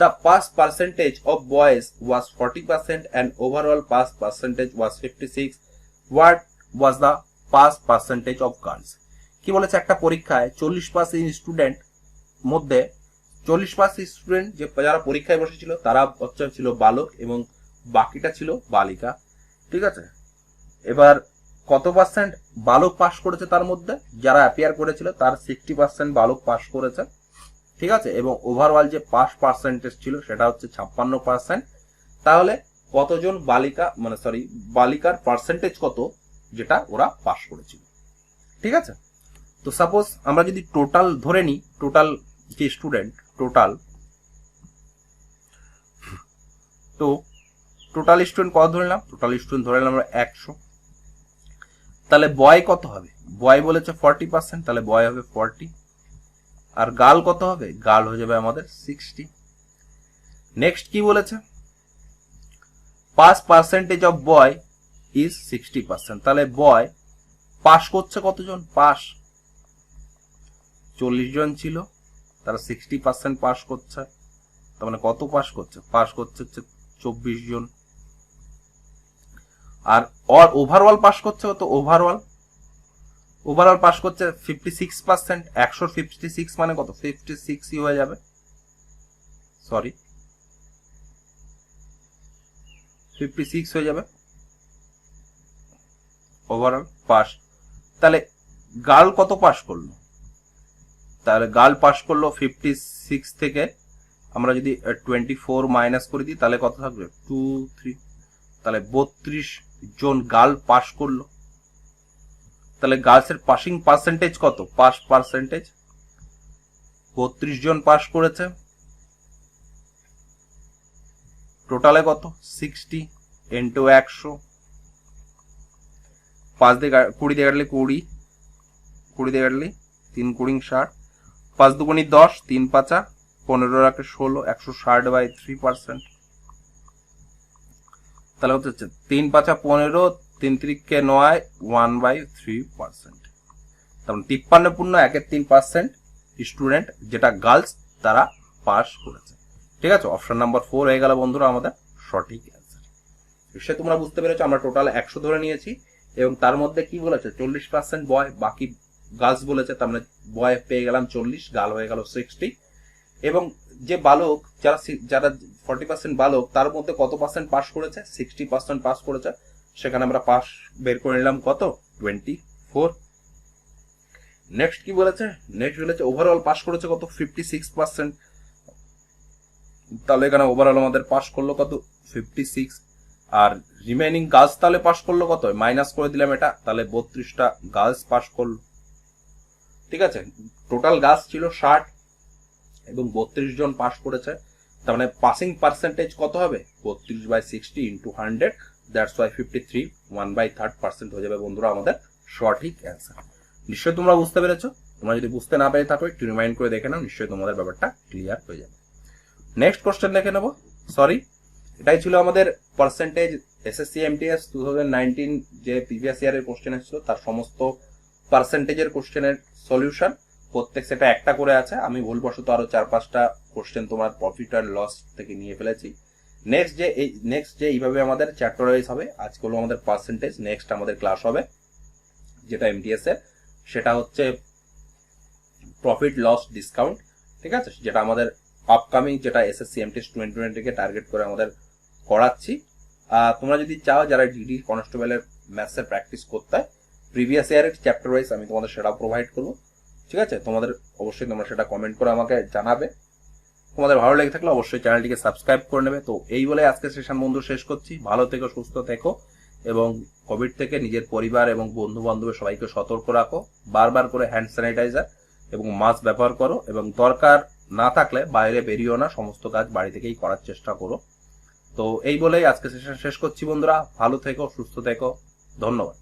the pass percentage of boys was 40% and overall pass percentage was 56. What was the pass percentage of girls? কি বলেছে, একটা পরীক্ষায় 40% student মধ্যে 40% student যারা পরীক্ষায় বসেছিল তারা হচ্ছে ছিল বালক এবং বাকিটা ছিল বালিকা। ঠিক আছে, এবার কত পার্সেন্ট বালক পাস করেছে, তার মধ্যে যারা অ্যাপিয়ার করেছিল তার 60% বালক পাস করেছে। ঠিক আছে, এবং ওভারঅল যে পাস পার্সেন্টেজ ছিল সেটা হচ্ছে 56%। তাহলে কতজন বালিকা বালিকার পার্সেন্টেজ কত যেটা ওরা পাস করেছিল। ঠিক আছে, তো সাপোজ আমরা যদি টোটাল ধরে নিই, টোটাল যে স্টুডেন্ট টোটাল স্টুডেন্ট কত ধরে নিলাম, টোটাল স্টুডেন্ট ধরে নিলাম আমরা 100। তাহলে বয় কত হবে, বয় বলেছে 40%, তাহলে বয় হবে 40। আর গার্ল কত হবে, গার্ল হয়ে যাবে আমাদের 60। নেক্সট কি বলেছে, pass percentage of boy is 60%, তাহলে বয় পাস করছে কতজন, পাস 40 জন ছিল, তারা 60% পাস করছে, তার মানে কত পাস করছে, পাস করছে 24 জন। আর ওভারঅল পাস করছে কত, ওভারঅল পাস করছে 56%, 156 মানে কত 56ই হয়ে যাবে, 56 হয়ে যাবে ওভারঅল পাস। তাহলে গার্ল কত পাস করলো, তাহলে গার্ল পাস করলো 56 থেকে আমরা যদি 24 মাইনাস করে দিই তাহলে কত থাকবে 2 3, তাহলে 32 জন গার্ল পাস করলো। তাহলে গার্লসের পাসিং পার্সেন্টেজ কত, পাস পার্সেন্টেজ 32 জন পাস করেছে, টোটালে কত 60 ইন্টু 100, 5 দিয়ে 20 দিয়ে কাটলে 20 দিয়ে কাটলে 3 × 20 60, 5 × 2 = 10, 3 × 5 = 15, 16, 160/3%। তাহলে কত হচ্ছে 3 × 5 = 15, 3 × 3 = 9, 1/3%। তখন 53.13% স্টুডেন্ট যেটা গার্লস তারা পাস করেছে। ঠিক আছে, অপশন নাম্বার 4 হয়ে গেল বন্ধুরা আমাদের সঠিক অ্যান্সার। সে তোমরা বুঝতে পেরেছো, আমরা টোটাল 100 ধরে নিয়েছি এবং তার মধ্যে কি বলেছে 40% বয়, বাকি গার্লস বলেছে, তার মানে বয় পেয়ে গেলাম 40, গার্ল হয়ে গেল 60। এবং যে বালক যারা যারা 40% বালক, তার মধ্যে কত পার্সেন্ট পাস করেছে? 60% পাস করেছে। সেখানে আমরা পাস বের করে নিলাম কত? 24। নেক্সট কি বলেছে? নেক্সট বলেছে ওভারঅল পাস করেছে কত? 56%। তাহলে এখানে ওভারঅল আমাদের পাস করলো কত? 56। আর রিমেনিং গার্লস তাহলে পাস করলো কত? মাইনাস করে দিলাম এটা, তাহলে 32টা গার্লস পাস করলো। ঠিক আছে, টোটাল গার্লস ছিল 60 এবং 32 জন পাস করেছে। তার মানে পাসিং পার্সেন্টেজ কত হবে? 32/60 ইন্টু 100, দ্যাটস ওয়াই 53, 1/3% হয়ে যাবে বন্ধুরা আমাদের সঠিক অ্যান্সার। নিশ্চয়ই তোমরা বুঝতে পেরেছো। তোমরা যদি বুঝতে না পেরে থাকো একটু রিমাইন্ড করে দেখে নাও, নিশ্চয়ই তোমাদের ব্যাপারটা ক্লিয়ার হয়ে যাবে। নেক্সট কোশ্চেন দেখে নেবো। সরি, এটাই ছিল আমাদের পার্সেন্টেজ এসএসসি এমটিএস 2019 যে প্রিভিয়াস ইয়ারের কোশ্চেন এসেছিল তার সমস্ত পার্সেন্টেজের কোশ্চেনের সলিউশন। প্রত্যেক সেটা একটা করে আছে, আমি ভুলবশত আরো 4-5টা কোশ্চেন তোমার প্রফিট অ্যান্ড লস থেকে নিয়ে ফেলেছি। নেক্সট যে এইভাবে আমাদের চ্যাপ্টার ওয়াইজ হবে, আজকে হলো আমাদের পার্সেন্টেজ, নেক্সট আমাদের ক্লাস হবে যেটা এমটিএস এর, সেটা হচ্ছে প্রফিট লস ডিসকাউন্ট। ঠিক আছে, যেটা আমাদের আপকামিং, যেটা এসএসসি এমটিএস 2020 কে টার্গেট করে আমাদের করাচ্ছি। তোমরা যদি চাও যারা ডিডি কনস্টেবলের ম্যাথসের প্র্যাকটিস করতে হয়, প্রিভিয়াস ইয়ারের চ্যাপ্টার ওয়াইজ আমি তোমাদের সেটা প্রোভাইড করবো। ঠিক আছে, তোমাদের অবশ্যই তোমরা সেটা কমেন্ট করে আমাকে জানাবে। তোমাদের ভালো লেগে থাকলে অবশ্যই চ্যানেলটিকে সাবস্ক্রাইব করে নেবে। তো এই বলে আজকে সেশন বন্ধু শেষ করছি। ভালো থেকো, সুস্থ থেকো এবং কোভিড থেকে নিজের পরিবার এবং বন্ধু বান্ধবের সবাইকে সতর্ক রাখো। বারবার করে হ্যান্ড স্যানিটাইজার এবং মাস্ক ব্যবহার করো এবং দরকার না থাকলে বাইরে বেরিয়েও না, সমস্ত কাজ বাড়ি থেকেই করার চেষ্টা করো। তো এই বলেই আজকে সেশন শেষ করছি বন্ধুরা। ভালো থেকো, সুস্থ থেকো, ধন্যবাদ।